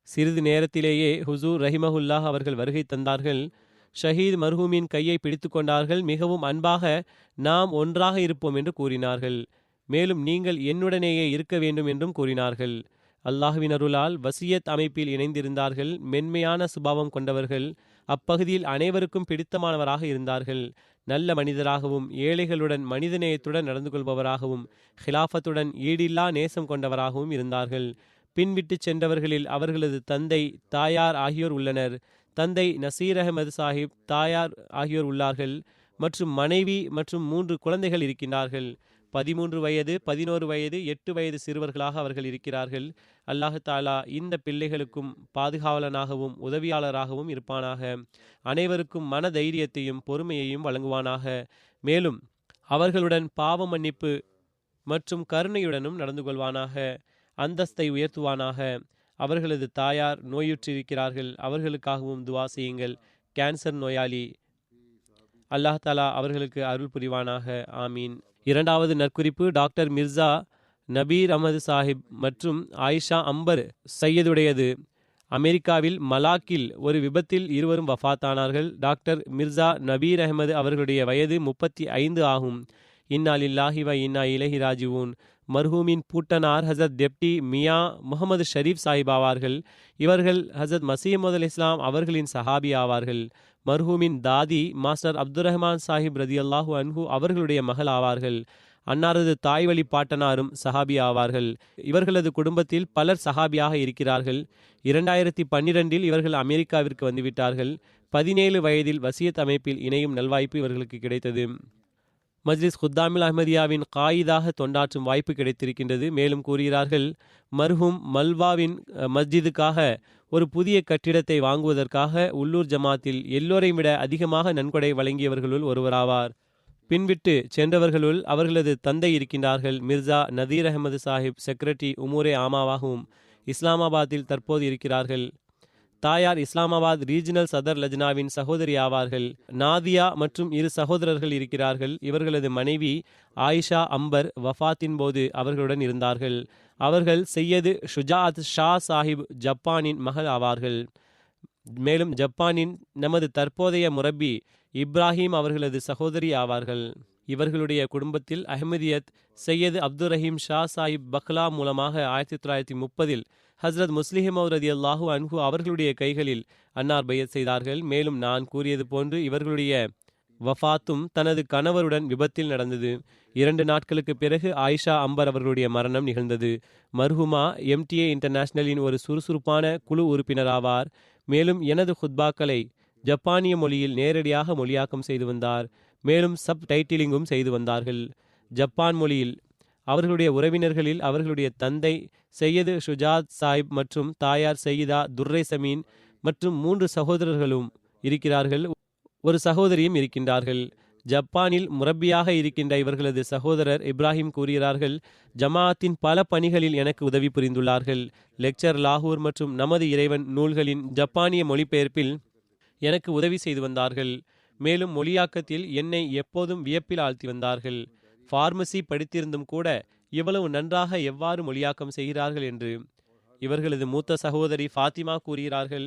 சிறிது நேரத்திலேயே ஹுசூர் ரஹிமஹுல்லாஹ் அவர்கள் வருகை தந்தார்கள். ஷஹீத் மர்ஹூமின் கையை பிடித்து கொண்டார்கள். மிகவும் அன்பாக, நாம் ஒன்றாக இருப்போம் என்று கூறினார்கள். மேலும் நீங்கள் என்னுடனேயே இருக்க வேண்டும் என்றும் கூறினார்கள். அல்லாஹ்வின் அருளால் வசியத் அமைப்பில் இணைந்திருந்தார்கள். மென்மையான சுபாவம் கொண்டவர்கள். அப்பகுதியில் அனைவருக்கும் பிடித்தமானவராக இருந்தார்கள். நல்ல மனிதராகவும் ஏழைகளுடன் மனிதநேயத்துடன் நடந்து கொள்பவராகவும் ஹிலாஃபத்துடன் ஈடில்லா நேசம் கொண்டவராகவும் இருந்தார்கள். பின்விட்டு சென்றவர்களில் அவர்களது தந்தை, தாயார் ஆகியோர் உள்ளனர். தந்தை நசீர் அகமது சாஹிப், தாயார் ஆகியோர் உள்ளார்கள் மற்றும் மனைவி மற்றும் 3 குழந்தைகள் இருக்கின்றார்கள். 13 வயது, 11 வயது, 8 வயது சிறுவர்களாக அவர்கள் இருக்கிறார்கள். அல்லாஹு தாலா இந்த பிள்ளைகளுக்கும் பாதுகாவலனாகவும் உதவியாளராகவும் இருப்பானாக. அனைவருக்கும் மன தைரியத்தையும் பொறுமையையும் வழங்குவானாக. மேலும் அவர்களுடன் பாவ மன்னிப்பு மற்றும் கருணையுடனும் நடந்து கொள்வானாக. அந்தஸ்தை உயர்த்துவானாக. அவர்களது தாயார் நோயுற்றிருக்கிறார்கள், அவர்களுக்காகவும் துவா செய்யுங்கள். கேன்சர் நோயாளி, அல்லாஹ் தாலா அவர்களுக்கு அருள் புரிவானாக. ஆமீன். இரண்டாவது நற்குறிப்பு டாக்டர் மிர்சா நபீர் அஹமது சாஹிப் மற்றும் ஆயிஷா அம்பர் சையதுடையது. அமெரிக்காவில் மலாக்கில் ஒரு விபத்தில் இருவரும் வஃபாத்தானார்கள். டாக்டர் மிர்சா நபீர் அஹமது அவர்களுடைய வயது 35 ஆகும். இன்னா லில்லாஹி வ இன்னா இலைஹி ராஜிவூன். மர்ஹூமின் பூட்டனார் ஹசரத் டெப்டி மியா முகமது ஷரீப் சாஹிப் ஆவார்கள். இவர்கள் ஹசரத் மசீமது அல் இஸ்லாம் அவர்களின் சஹாபி ஆவார்கள். மர்ஹூமின் தாதி மாஸ்டர் அப்துல் ரஹ்மான் சாஹிப் ரதியல்லாஹு அன்ஹு அவர்களுடைய மகள் ஆவார்கள். அன்னாரது தாய் வழி பாட்டனாரும் சஹாபி ஆவார்கள். இவர்களது குடும்பத்தில் பலர் சஹாபியாக இருக்கிறார்கள். 2012 இவர்கள் அமெரிக்காவிற்கு வந்துவிட்டார்கள். 17 வயதில் வசியத் அமைப்பில் இணையும் நல்வாய்ப்பு இவர்களுக்கு கிடைத்தது. மஜ்லிஸ் குத்தாமில் அஹ்மதியாவின் காயிதாக தொண்டாற்றும் வாய்ப்பு கிடைத்திருக்கின்றது. மேலும் கூறுகிறார்கள், மர்ஹூம் மல்வாவின் மஸ்ஜிதுக்காக ஒரு புதிய கட்டிடத்தை வாங்குவதற்காக உள்ளூர் ஜமாத்தில் எல்லோரையும் விட அதிகமாக நன்கொடை வழங்கியவர்களுள் ஒருவராவார். பின்விட்டு சென்றவர்களுள் அவர்களது தந்தை இருக்கின்றார்கள். மிர்சா நதீர் அஹமது சாஹிப் செக்ரட்டரி உமூரே ஆமாவாகவும் இஸ்லாமாபாத்தில் தற்போது இருக்கிறார்கள். தாயார் இஸ்லாமாபாத் ரீஜனல் சதர் லஜ்னாவின் சகோதரி ஆவார்கள். நாதியா மற்றும் 2 சகோதரர்கள் இருக்கிறார்கள். இவர்களது மனைவி ஆயிஷா அம்பர் வஃபாத்தின் போது அவர்களுடன் இருந்தார்கள். அவர்கள் செய்யது ஷுஜாத் ஷா சாஹிப் ஜப்பானின் மகள் ஆவார்கள். மேலும் ஜப்பானின் நமது தற்போதைய முரப்பி இப்ராஹிம் அவர்களது சகோதரி ஆவார்கள். இவர்களுடைய குடும்பத்தில் அஹ்மதியத் சையது அப்துல் ரஹீம் ஷா சாஹிப் பக்லா மூலமாக 1930 ஹஸ்ரத் முஸ்லிஹமௌத் ரதியல்லாஹு அன்ஹு அவர்களுடைய கைகளில் அன்னார் பையத் செய்தார்கள். மேலும் நான் கூறியது போன்று இவர்களுடைய வஃபாத்தும் தனது கணவருடன் விபத்தில் நடந்தது. 2 நாட்களுக்கு பிறகு ஆயிஷா அம்பர் அவர்களுடைய மரணம் நிகழ்ந்தது. மர்ஹூமா MTA இன்டர்நேஷனலின் ஒரு சுறுசுறுப்பான குழு உறுப்பினர் ஆவார். மேலும் எனது ஹுத்பாக்களை ஜப்பானிய மொழியில் நேரடியாக மொழியாக்கம் செய்து வந்தார். மேலும் சப் டைட்டிலிங்கும் செய்து வந்தார்கள். ஜப்பான் மொழியில் அவர்களுடைய உறவினர்களில் அவர்களுடைய தந்தை சையது ஷுஜாத் சாஹிப் மற்றும் தாயார் சையீதா துர்ரை சமீன் மற்றும் 3 சகோதரர்களும் இருக்கிறார்கள். ஒரு சகோதரியும் இருக்கின்றார்கள். ஜப்பானில் முரப்பியாக இருக்கின்ற இவர்களது சகோதரர் இப்ராஹிம் கூறுகிறார்கள், ஜமாஅத்தின் பல பணிகளில் எனக்கு உதவி புரிந்துள்ளார்கள். லெக்சர் லாகூர் மற்றும் நமது இறைவன் நூல்களின் ஜப்பானிய மொழிபெயர்ப்பில் எனக்கு உதவி செய்து வந்தார்கள். மேலும் மொழியாக்கத்தில் என்னை எப்போதும் வியப்பில் ஆழ்த்தி வந்தார்கள். ஃபார்மசி படித்திருந்தும் கூட இவ்வளவு நன்றாக எவ்வாறு மொழியாக்கம் செய்கிறார்கள் என்று. இவர்களது மூத்த சகோதரி ஃபாத்திமா கூறுகிறார்கள்,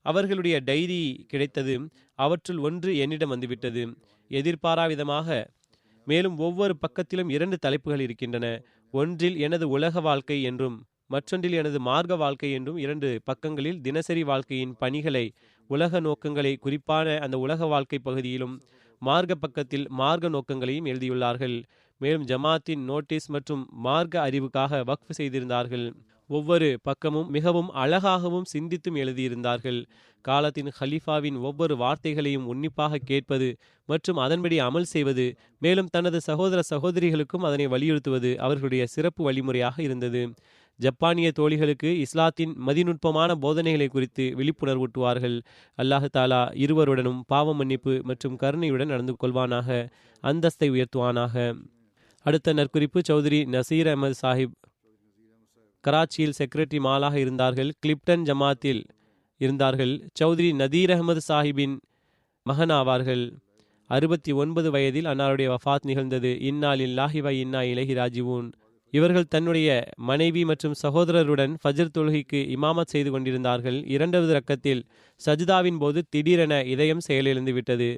அவர்களுடைய டைரி கிடைத்தது. அவற்றுள் ஒன்று என்னிடம் வந்துவிட்டது எதிர்பாராவிதமாக. மேலும் ஒவ்வொரு பக்கத்திலும் 2 தலைப்புகள் இருக்கின்றன. ஒன்றில் எனது உலக வாழ்க்கை என்றும் மற்றொன்றில் எனது மார்க்க வாழ்க்கை என்றும் 2 பக்கங்களில் தினசரி வாழ்க்கையின் பணிகளை, உலக நோக்கங்களை, குறிப்பான அந்த உலக வாழ்க்கை பகுதியிலும் மார்க்க பக்கத்தில் மார்க்க நோக்கங்களையும் எழுதியுள்ளார்கள். மேலும் ஜமாத்தின் நோட்டீஸ் மற்றும் மார்க்க அறிவுக்காக வக்ஃப் செய்திருந்தார்கள். ஒவ்வொரு பக்கமும் மிகவும் அழகாகவும் சிந்தித்தும் எழுதியிருந்தார்கள். காலத்தின் ஹலீஃபாவின் ஒவ்வொரு வார்த்தைகளையும் உன்னிப்பாக கேட்பது மற்றும் அதன்படி அமல் செய்வது, மேலும் தனது சகோதர சகோதரிகளுக்கும் அதனை வலியுறுத்துவது அவர்களுடைய சிறப்பு வழிமுறையாக இருந்தது. ஜப்பானிய தோழிகளுக்கு இஸ்லாத்தின் மதிநுட்பமான போதனைகளை குறித்து விழிப்புணர்வூட்டுவார்கள். அல்லாஹு தாலா இருவருடனும் பாவ மன்னிப்பு மற்றும் கருணையுடன் நடந்து கொள்வானாக, அந்தஸ்தை உயர்த்துவானாக. அடுத்த நற்குறிப்பு சௌத்ரி நசீர் அஹமது சாஹிப் கராச்சியில் செக்ரட்டரி மாலாக இருந்தார்கள். கிளிப்டன் ஜமாத்தில் இருந்தார்கள். சௌத்ரி நதீர் அஹமது சாஹிப்பின் மகன் ஆவார்கள். 69 வயதில் அன்னாருடைய வஃபாத் நிகழ்ந்தது. இன்னா லில்லாஹி வ இன்னா இலைஹி ராஜிவூன். இவர்கள் தன்னுடைய மனைவி மற்றும் சகோதரருடன் ஃபஜ்ர் தொழுகைக்கு இமாமத் செய்து கொண்டிருந்தார்கள். 2வது ரக்கத்தில் சஜ்தாவின் போது திடீரென இதயம் செயலிழந்து விட்டது.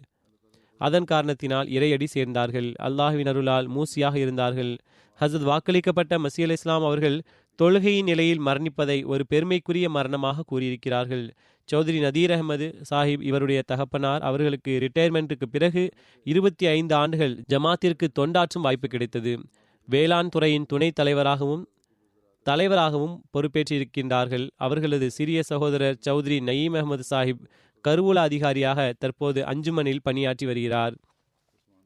அதன் காரணத்தினால் இறையடி சேர்ந்தார்கள். அல்லாஹ்வின் அருளால் மூசியாக இருந்தார்கள். ஹசரத் வாக்களிக்கப்பட்ட மஸீஹ் அலைஹிஸ்ஸலாம் அவர்கள் தொழுகையின் நிலையில் மரணிப்பதை ஒரு பெருமைக்குரிய மரணமாக கூறியிருக்கிறார்கள். சௌத்ரி நதீர் அஹமது சாஹிப் இவருடைய தகப்பனார். அவர்களுக்கு ரிட்டையர்மெண்ட்டுக்கு பிறகு 25 ஆண்டுகள் ஜமாத்திற்கு தொண்டாற்றும் வாய்ப்பு கிடைத்தது. வேளாண் துறையின் துணைத் தலைவராகவும் பொறுப்பேற்றிருக்கின்றார்கள். அவர்களது சிறிய சகோதரர் சௌத்ரி நயீம் அஹமது சாஹிப் கருவூல அதிகாரியாக தற்போது அஞ்சுமனில் பணியாற்றி வருகிறார்.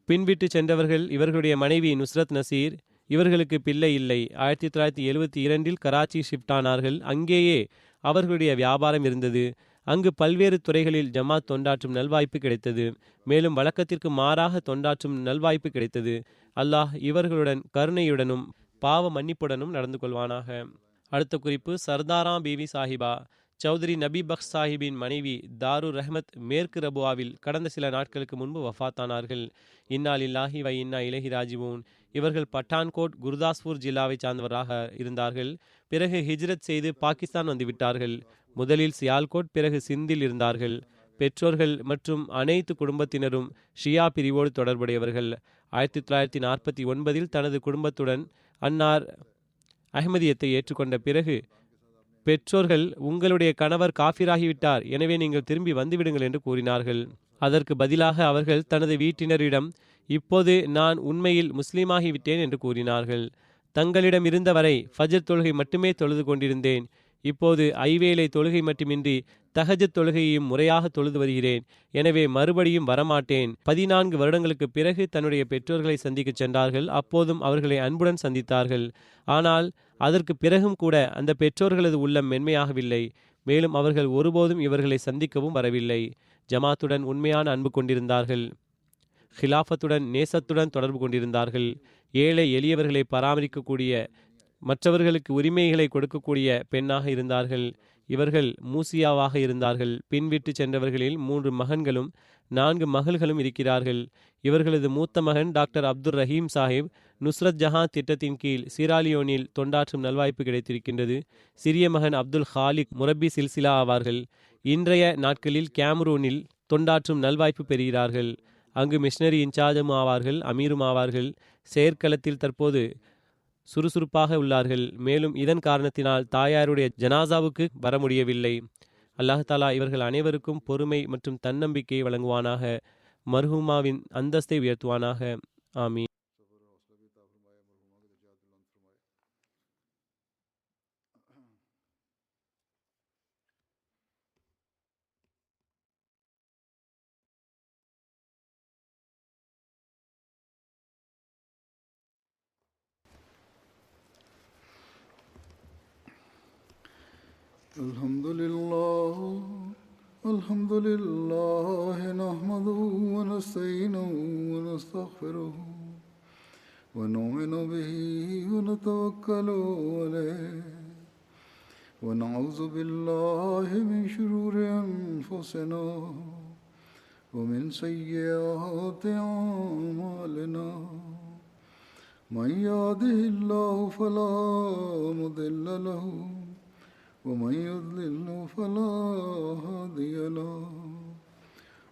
பின்விட்டு சென்றவர்கள் இவர்களுடைய மனைவி நுஸ்ரத் நசீர். இவர்களுக்கு பிள்ளை இல்லை. 1972 கராச்சி ஷிஃப்ட் ஆனார்கள். அங்கேயே அவர்களுடைய வியாபாரம் இருந்தது. அங்கு பல்வேறு துறைகளில் ஜமாத் தொண்டாற்றும் நல்வாய்ப்பு கிடைத்தது. மேலும் வழக்கத்திற்கு மாறாக தொண்டாற்றும் நல்வாய்ப்பு கிடைத்தது. அல்லாஹ் இவர்களுடன் கருணையுடனும் பாவ மன்னிப்புடனும் நடந்து கொள்வானாக. அடுத்த குறிப்பு, சர்தாரா பீவி சாஹிபா சௌத்ரி நபி பக்ஷ் சாஹிபின் மனைவி தாரு ரஹ்மத் மேற்கு ரபுவாவில் கடந்த சில நாட்களுக்கு முன்பு வஃபாத்தானார்கள். இன்னா லில்லாஹி வ இன்னா இலைஹி ராஜிவூன். இவர்கள் பட்டான்கோட் குர்தாஸ்பூர் ஜில்லாவை சார்ந்தவராக இருந்தார்கள். பிறகு ஹிஜ்ரத் செய்து பாகிஸ்தான் வந்துவிட்டார்கள். முதலில் சியால்கோட், பிறகு சிந்தில் இருந்தார்கள். பெற்றோர்கள் மற்றும் அனைத்து குடும்பத்தினரும் ஷியா பிரிவோடு தொடர்புடையவர்கள். 1949 தனது குடும்பத்துடன் அன்னார் அஹ்மதியத்தை ஏற்றுக்கொண்ட பிறகு பெற்றோர்கள், உங்களுடைய கணவர் காஃபிராகிவிட்டார், எனவே நீங்கள் திரும்பி வந்துவிடுங்கள் என்று கூறினார்கள். அதற்கு பதிலாக அவர்கள் தனது வீட்டினரிடம், இப்போது நான் உண்மையில் முஸ்லீமாகிவிட்டேன் என்று கூறினார்கள். தங்களிடம் இருந்தவரை ஃபஜர் தொழுகை மட்டுமே தொழுது கொண்டிருந்தேன். இப்போது ஐவேளை தொழுகை மட்டுமின்றி தஹஜத் தொழுகையையும் முறையாக தொழுது வருகிறேன். எனவே மறுபடியும் வரமாட்டேன். 14 வருடங்களுக்கு பிறகு தன்னுடைய பெற்றோர்களை சந்திக்க சென்றார்கள். அப்போதும் அவர்களை அன்புடன் சந்தித்தார்கள். ஆனால் அதற்கு பிறகும் கூட அந்த பெற்றோர்களது உள்ளம் மென்மையாகவில்லை. மேலும் அவர்கள் ஒருபோதும் இவர்களை சந்திக்கவும் வரவில்லை. ஜமாத்துடன் உண்மையான அன்பு கொண்டிருந்தார்கள். ஹிலாஃபத்துடன் நேசத்துடன் தொடர்பு கொண்டிருந்தார்கள். ஏழை எளியவர்களை பராமரிக்கக்கூடிய, மற்றவர்களுக்கு உரிமைகளை கொடுக்கக்கூடிய பெண்ணாக இருந்தார்கள். இவர்கள் மூசியாவாக இருந்தார்கள். பின்விட்டு சென்றவர்களில் 3 மகன்களும் 4 மகள்களும் இருக்கிறார்கள். இவர்களது மூத்த மகன் டாக்டர் அப்துல் ரஹீம் சாஹிப் நுஸ்ரத் ஜஹான் திட்டத்தின் கீழ் சீராலியோனில் தொண்டாற்றும் நல்வாய்ப்பு கிடைத்திருக்கின்றது. சிறிய மகன் அப்துல் ஹாலிக் முரப்பி சில்சிலா ஆவார்கள். இன்றைய நாட்களில் கேமரூனில் தொண்டாற்றும் நல்வாய்ப்பு பெறுகிறார்கள். அங்கு மிஷனரி இன்சார்ஜும் ஆவார்கள், அமீரும் ஆவார்கள். செயற்களத்தில் தற்போது சுறுசுறுப்பாக உள்ளார்கள். மேலும் இதன் காரணத்தினால் தாயாருடைய ஜனாசாவுக்கு வர முடியவில்லை. அல்லாஹ் தாலா இவர்கள் அனைவருக்கும் பொறுமை மற்றும் தன்னம்பிக்கையை வழங்குவானாக. மர்ஹூமாவின் அந்தஸ்தை உயர்த்துவானாக. ஆமீன். الحمد لله نحمده ونستعينه ونستغفره ونؤمن به ونتوكل عليه ونعوذ بالله من شرور أنفسنا ومن سيئات أعمالنا. من يهده الله فلا مضل له ومن يضلل فلا هادي له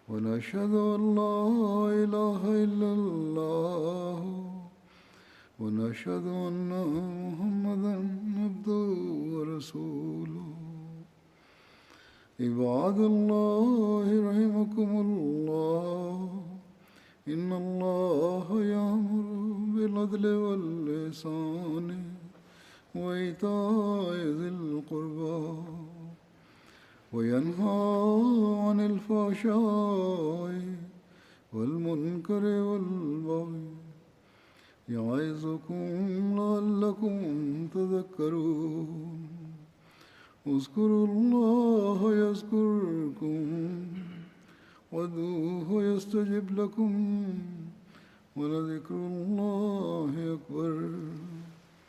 ونشهد أن لا إله إلا الله ونشهد أن محمدا عبده ورسوله. عباد الله رحمكم الله إن الله يأمر بالعدل والإحسان وإيتاء ذي القربى وينهى عن الفحشاء والمنكر والبغي يعظكم لعلكم تذكرون. اذكروا الله يذكركم وادعوه يستجب لكم ولذكر الله أكبر.